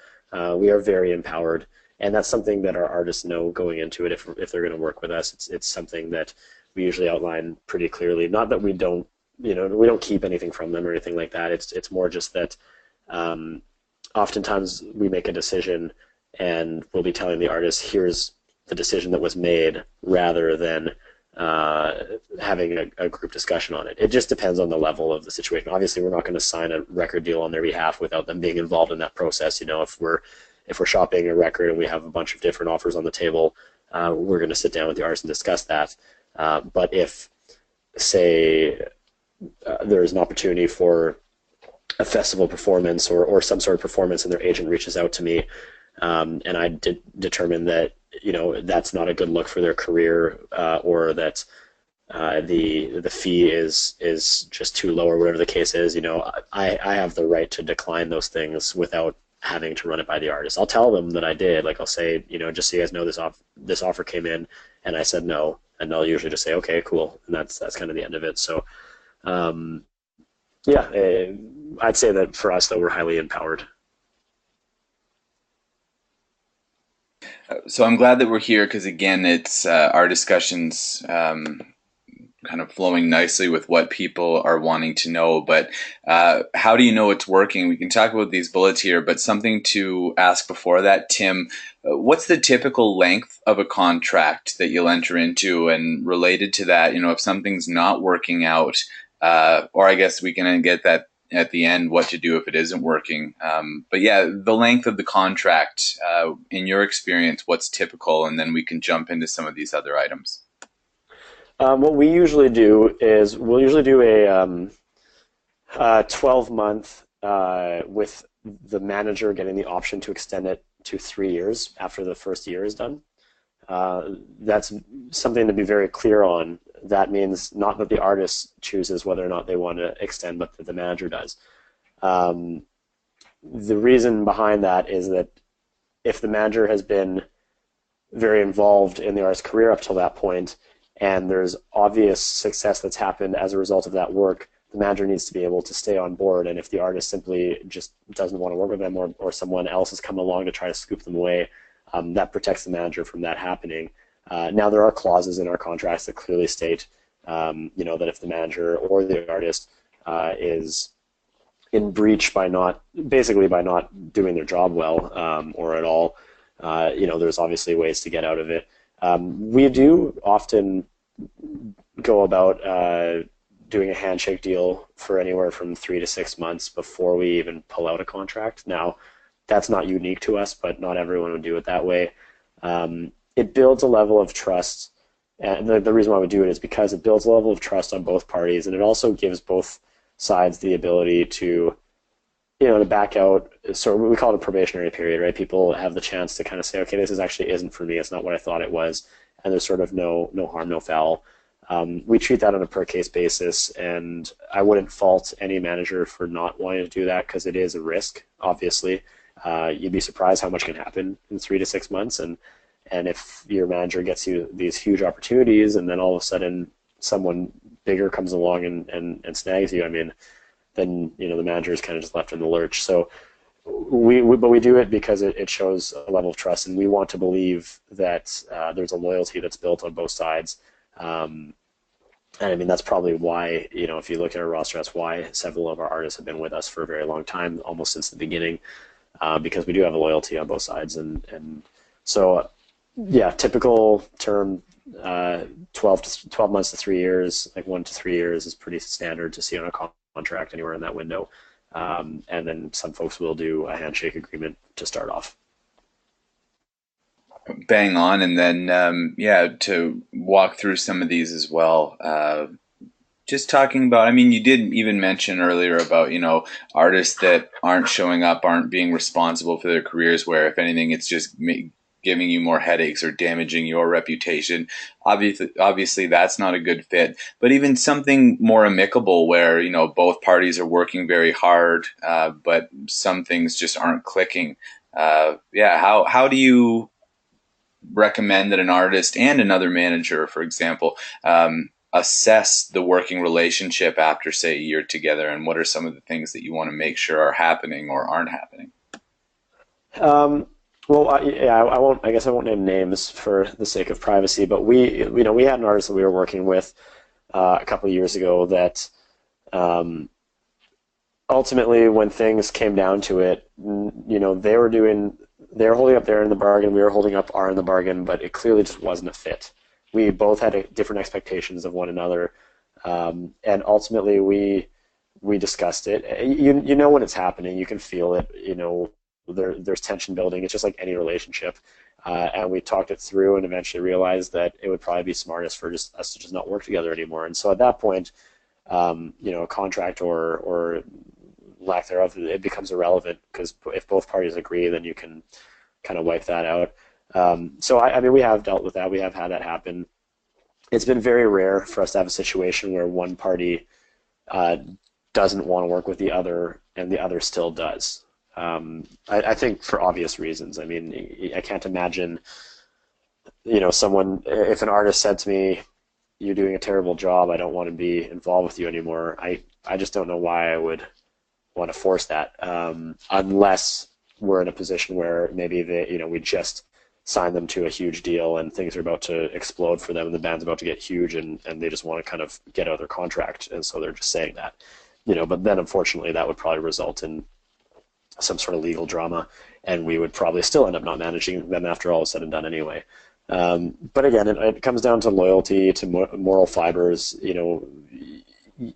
we are very empowered. And that's something that our artists know going into it if they're going to work with us. It's something that we usually outline pretty clearly. Not that we don't, we don't keep anything from them or anything like that. It's more just that oftentimes we make a decision and we'll be telling the artist, here's the decision that was made, rather than having a group discussion on it. It just depends on the level of the situation. Obviously, we're not going to sign a record deal on their behalf without them being involved in that process. If we're shopping a record and we have a bunch of different offers on the table, we're going to sit down with the artist and discuss that. But if, say, there's an opportunity for a festival performance or some sort of performance and their agent reaches out to me, and I determine that that's not a good look for their career, or that the fee is just too low or whatever the case is. I have the right to decline those things without having to run it by the artist. I'll tell them that I did. Like I'll say, just so you guys know, this offer came in and I said no, and they'll usually just say okay, cool, and that's kind of the end of it. So um, yeah, I'd say that for us though, we're highly empowered. So I'm glad that we're here because again, it's our discussions kind of flowing nicely with what people are wanting to know. But how do you know it's working? We can talk about these bullets here, but something to ask before that, Tim. What's the typical length of a contract that you'll enter into? And related to that, if something's not working out, or I guess we can get that at the end, what to do if it isn't working. But yeah, the length of the contract, in your experience, what's typical? And then we can jump into some of these other items. What we usually do is we'll usually do a 12-month with the manager getting the option to extend it to 3 years after the first year is done. That's something to be very clear on. That means not that the artist chooses whether or not they want to extend, but that the manager does. Um, the reason behind that is that if the manager has been very involved in the artist's career up till that point, and there's obvious success that's happened as a result of that work, the manager needs to be able to stay on board. And if the artist simply just doesn't want to work with them, or someone else has come along to try to scoop them away, that protects the manager from that happening. Now, there are clauses in our contracts that clearly state, that if the manager or the artist is in breach by not doing their job well, or at all, there's obviously ways to get out of it. We do often go about doing a handshake deal for anywhere from 3 to 6 months before we even pull out a contract. Now, that's not unique to us, but not everyone would do it that way. It builds a level of trust, and the reason why we do it is because it builds a level of trust on both parties, and it also gives both sides the ability to back out. So we call it a probationary period, right? People have the chance to kind of say, okay, this actually isn't for me. It's not what I thought it was, and there's sort of no harm, no foul. We treat that on a per case basis, and I wouldn't fault any manager for not wanting to do that because it is a risk. Obviously, you'd be surprised how much can happen in 3 to 6 months, and if your manager gets you these huge opportunities, and then all of a sudden someone bigger comes along and snags you, I mean, then the manager is kind of just left in the lurch. So but we do it because it shows a level of trust, and we want to believe that there's a loyalty that's built on both sides. And I mean, that's probably why, if you look at our roster, that's why several of our artists have been with us for a very long time, almost since the beginning, because we do have a loyalty on both sides. And so, yeah, typical term, 12 months to 3 years, like 1 to 3 years is pretty standard to see on a contract anywhere in that window. And then some folks will do a handshake agreement to start off. Bang on. And then, to walk through some of these as well. Just talking about, I mean, you did even mention earlier about, artists that aren't showing up, aren't being responsible for their careers, where if anything, it's just giving you more headaches or damaging your reputation. Obviously that's not a good fit, but even something more amicable where, both parties are working very hard, but some things just aren't clicking. How do you recommend that an artist and another manager, for example, assess the working relationship after, say, a year together, and what are some of the things that you want to make sure are happening or aren't happening? Well, I won't. I guess I won't name names for the sake of privacy. But we had an artist that we were working with a couple of years ago that ultimately, when things came down to it, they were holding up their end of the bargain, we were holding up our end of the bargain, but it clearly just wasn't a fit. We both had different expectations of one another, and ultimately we discussed it. You know when it's happening, you can feel it. There's tension building. It's just like any relationship, and we talked it through and eventually realized that it would probably be smartest for us to just not work together anymore. And so at that point, a contract or lack thereof, it becomes irrelevant, because if both parties agree, then you can kind of wipe that out. So I mean, we have dealt with that. We have had that happen. It's been very rare for us to have a situation where one party uh, doesn't want to work with the other and the other still does. I think for obvious reasons. I mean, I can't imagine, someone, if an artist said to me, "You're doing a terrible job. I don't want to be involved with you anymore." I just don't know why I would want to force that, unless we're in a position where maybe we just signed them to a huge deal and things are about to explode for them and the band's about to get huge and they just want to kind of get out of their contract and so they're just saying that. But then unfortunately that would probably result in some sort of legal drama and we would probably still end up not managing them after all is said and done anyway. But again, it comes down to loyalty, to moral fibers.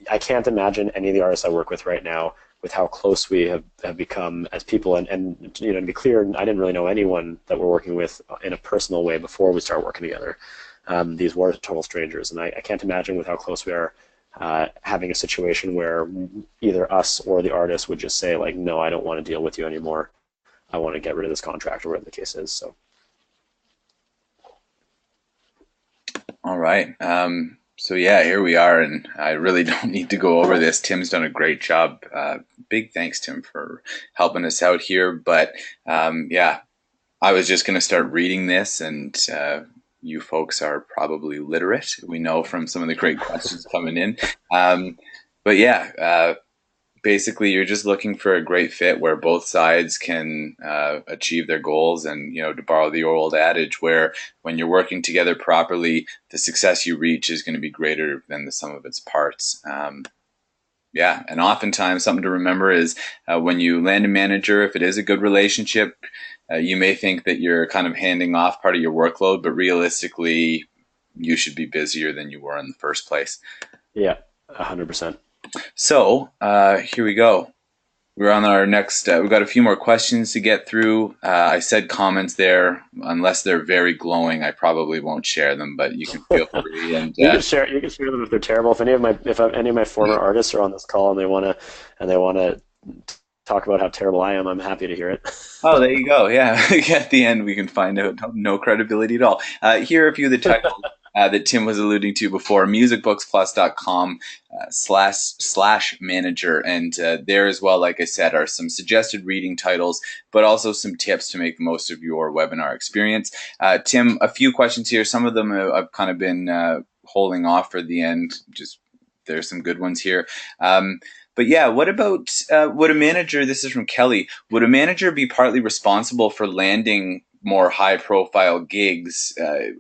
I can't imagine any of the artists I work with right now with how close we have become as people. And to be clear, I didn't really know anyone that we're working with in a personal way before we started working together. These were total strangers. And I can't imagine with how close we are having a situation where either us or the artist would just say, like, no, I don't want to deal with you anymore. I want to get rid of this contract or whatever the case is. So. All right. So yeah, here we are, and I really don't need to go over this. Tim's done a great job. Big thanks, Tim, for helping us out here. But yeah, I was just going to start reading this, and you folks are probably literate. We know from some of the great questions coming in. But yeah, basically you're just looking for a great fit where both sides can achieve their goals, and to borrow the old adage, where when you're working together properly, the success you reach is going to be greater than the sum of its parts. Yeah, and oftentimes something to remember is when you land a manager, if it is a good relationship, you may think that you're kind of handing off part of your workload, but realistically you should be busier than you were in the first place. Yeah, 100%. So here we go. We're on our next. We've got a few more questions to get through. I said comments there. Unless they're very glowing, I probably won't share them. But you can feel free. And you can share. You can share them if they're terrible. If any of my former artists are on this call and they want to talk about how terrible I am, I'm happy to hear it. Oh, there you go. Yeah, at the end we can find out no credibility at all. Here are a few of the titles that Tim was alluding to before. Musicbooksplus.com / manager, and there as well, like I said, are some suggested reading titles, but also some tips to make the most of your webinar experience. Tim, a few questions here. Some of them I've kind of been holding off for the end. Just there's some good ones here. But yeah, what about, would a manager, this is from Kelly, would a manager be partly responsible for landing more high profile gigs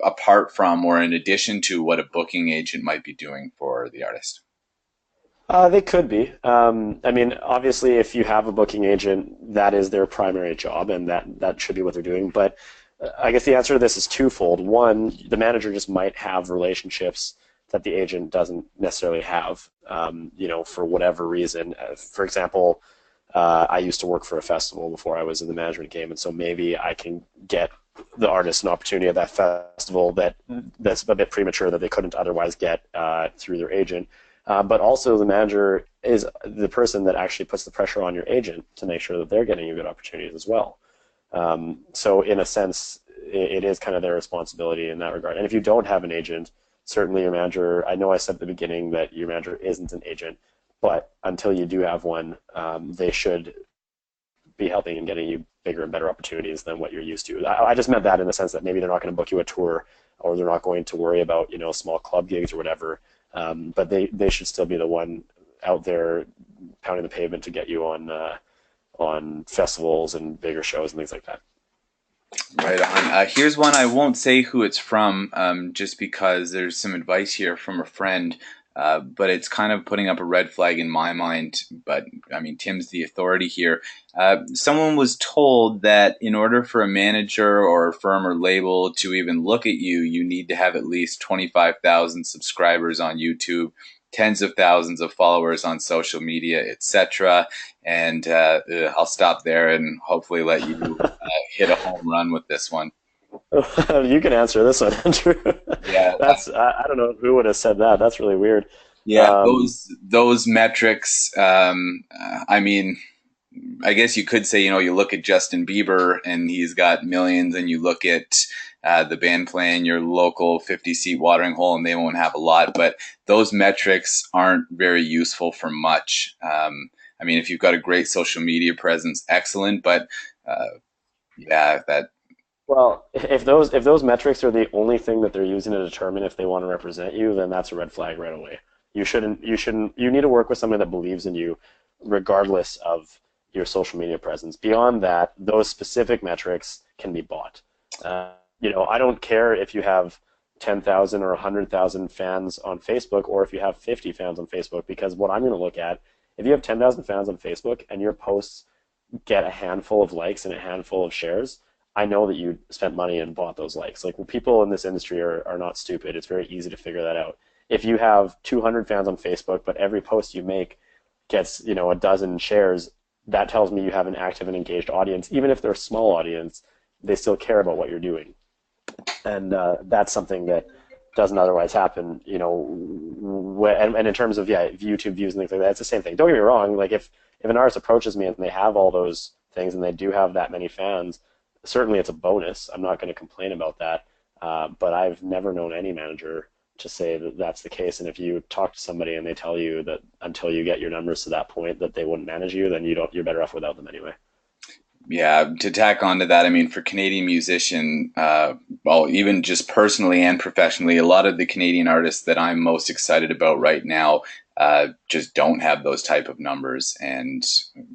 apart from or in addition to what a booking agent might be doing for the artist? They could be. I mean, obviously, if you have a booking agent, that is their primary job, and that should be what they're doing. But I guess the answer to this is twofold. One, the manager just might have relationships that the agent doesn't necessarily have, for whatever reason. For example, I used to work for a festival before I was in the management game, and so maybe I can get the artist an opportunity at that festival that's a bit premature that they couldn't otherwise get through their agent. But also the manager is the person that actually puts the pressure on your agent to make sure that they're getting you good opportunities as well. So in a sense, it is kind of their responsibility in that regard. And if you don't have an agent, certainly your manager, I know I said at the beginning that your manager isn't an agent, but until you do have one, they should be helping and getting you bigger and better opportunities than what you're used to. I just meant that in the sense that maybe they're not going to book you a tour or they're not going to worry about, small club gigs or whatever. But they should still be the one out there pounding the pavement to get you on festivals and bigger shows and things like that. Right on. Here's one. I won't say who it's from, just because there's some advice here from a friend, but it's kind of putting up a red flag in my mind. But I mean, Tim's the authority here. Someone was told that in order for a manager or a firm or label to even look at you, you need to have at least 25,000 subscribers on YouTube, tens of thousands of followers on social media, etc. And I'll stop there and hopefully let you hit a home run with this one. You can answer this one, Andrew. Yeah, I don't know who would have said that. That's really weird. yeah, those metrics. I mean, I guess you could say, you look at Justin Bieber and he's got millions, and you look at the band playing your local 50-seat watering hole and they won't have a lot. But those metrics aren't very useful for much. I mean, if you've got a great social media presence, excellent. But yeah, that Well, if those metrics are the only thing that they're using to determine if they want to represent you, then that's a red flag right away. You need to work with somebody that believes in you, regardless of your social media presence. Beyond that, those specific metrics can be bought. I don't care if you have 10,000 or 100,000 fans on Facebook, or if you have 50 fans on Facebook, because what I'm going to look at, if you have 10,000 fans on Facebook and your posts get a handful of likes and a handful of shares, I know that you spent money and bought those likes. Like, well, people in this industry are not stupid. It's very easy to figure that out. If you have 200 fans on Facebook, but every post you make gets, a dozen shares, that tells me you have an active and engaged audience. Even if they're a small audience, they still care about what you're doing. And that's something that doesn't otherwise happen, and in terms of, YouTube views and things like that, it's the same thing. Don't get me wrong, like if an artist approaches me and they have all those things and they do have that many fans, certainly it's a bonus. I'm not going to complain about that. But I've never known any manager to say that that's the case. And if you talk to somebody and they tell you that until you get your numbers to that point that they wouldn't manage you, then you're better off without them anyway. Yeah, to tack on to that, I mean, for Canadian musician, well, even just personally and professionally, a lot of the Canadian artists that I'm most excited about right now just don't have those type of numbers, and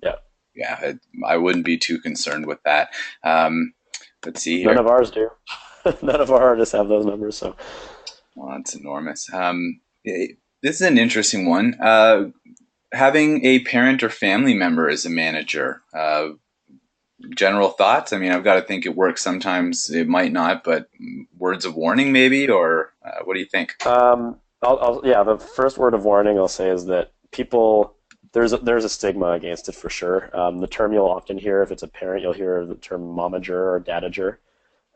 Yeah. yeah, I wouldn't be too concerned with that. Let's see None here. of ours do. None of our artists have those numbers. So Well, that's enormous. This is an interesting one. Having a parent or family member as a manager. General thoughts? I mean, I've got to think it works. Sometimes it might not, but words of warning, maybe, or what do you think? yeah, the first word of warning I'll say is that people, there's a stigma against it for sure. The term you'll often hear, if it's a parent, you'll hear the term momager or dadager,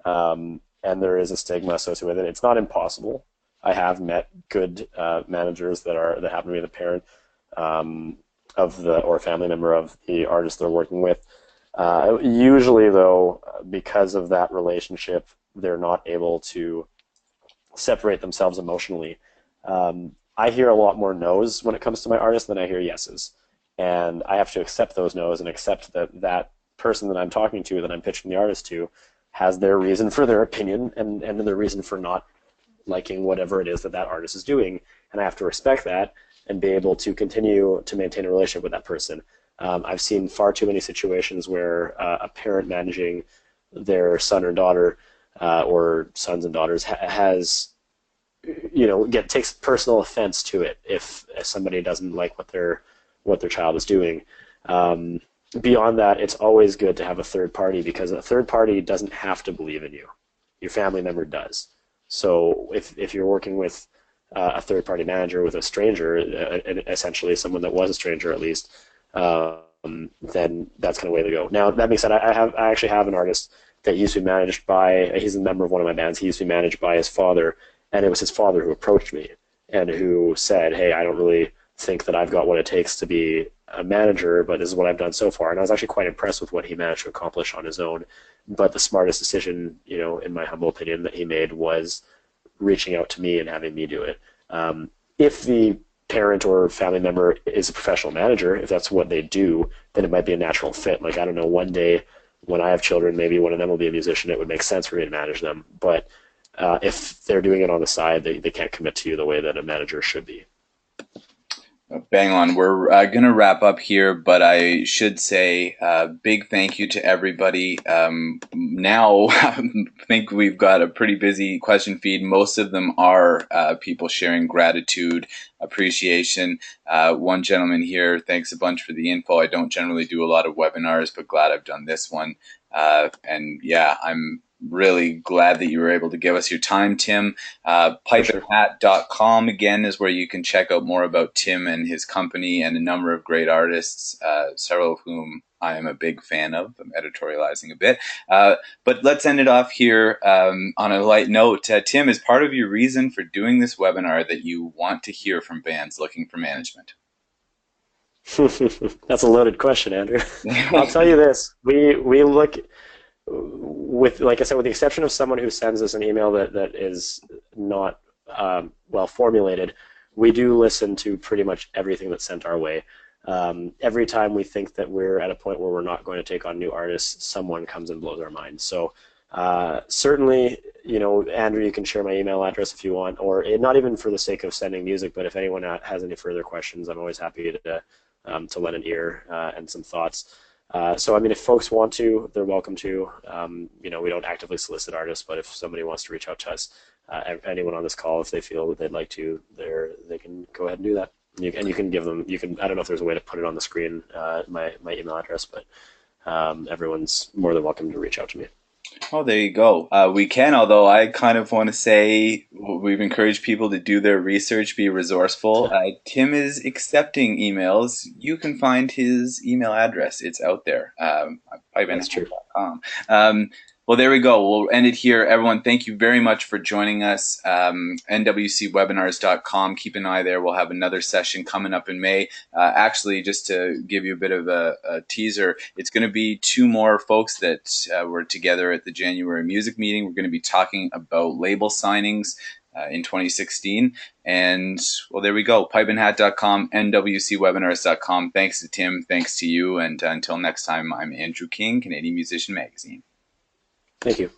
and there is a stigma associated with it. It's not impossible. I have met good managers that happen to be the parent of the or family member of the artist they're working with. Usually, though, because of that relationship, they're not able to separate themselves emotionally. I hear a lot more no's when it comes to my artist than I hear yeses. And I have to accept those no's and accept that that person that I'm talking to, that I'm pitching the artist to, has their reason for their opinion and their reason for not liking whatever it is that that artist is doing. And I have to respect that and be able to continue to maintain a relationship with that person. I've seen far too many situations where a parent managing their son or daughter or sons and daughters has takes personal offense to it if somebody doesn't like what their child is doing. Beyond that, it's always good to have a third party, because a third party doesn't have to believe in you. Your family member does. So if you're working with a third party manager with a stranger, essentially someone that was a stranger at least, then that's kind of the way to go. Now, that being said, I actually have an artist that used to be managed by, he's a member of one of my bands, he used to be managed by his father, and it was his father who approached me and who said, hey, I don't really think that I've got what it takes to be a manager, but this is what I've done so far. And I was actually quite impressed with what he managed to accomplish on his own. But the smartest decision, in my humble opinion, that he made was reaching out to me and having me do it. If the parent or family member is a professional manager, if that's what they do, then it might be a natural fit. Like, I don't know, one day when I have children, maybe one of them will be a musician, it would make sense for me to manage them. But if they're doing it on the side, they can't commit to you the way that a manager should be. Bang on. We're going to wrap up here, but I should say big thank you to everybody. Now, I think we've got a pretty busy question feed. Most of them are people sharing gratitude, appreciation. One gentleman here, thanks a bunch for the info. I don't generally do a lot of webinars, but glad I've done this one. And yeah, I'm really glad that you were able to give us your time, Tim. Pipeandhat.com, again, is where you can check out more about Tim and his company and a number of great artists, several of whom I am a big fan of. I'm editorializing a bit. But let's end it off here on a light note. Tim, is part of your reason for doing this webinar that you want to hear from bands looking for management? That's a loaded question, Andrew. I'll tell you this: we look with, like I said, with the exception of someone who sends us an email that is not well formulated, we do listen to pretty much everything that's sent our way. Every time we think that we're at a point where we're not going to take on new artists, someone comes and blows our mind. So certainly, Andrew, you can share my email address if you want, or not even for the sake of sending music, but if anyone has any further questions, I'm always happy to lend an ear and some thoughts. So, I mean, if folks want to, they're welcome to. We don't actively solicit artists, but if somebody wants to reach out to us, anyone on this call, if they feel that they'd like to, they can go ahead and do that. You can give them. I don't know if there's a way to put it on the screen, my email address, but everyone's more than welcome to reach out to me. Oh, there you go. We can, although I kind of want to say we've encouraged people to do their research, be resourceful. Tim is accepting emails. You can find his email address. It's out there. That's true. Well, there we go. We'll end it here. Everyone, thank you very much for joining us. nwcwebinars.com. Keep an eye there. We'll have another session coming up in May. Actually, just to give you a bit of a teaser, it's going to be two more folks that were together at the January music meeting. We're going to be talking about label signings in 2016. And, well, there we go. Pipeandhat.com, nwcwebinars.com. Thanks to Tim. Thanks to you. And until next time, I'm Andrew King, Canadian Musician Magazine. Thank you.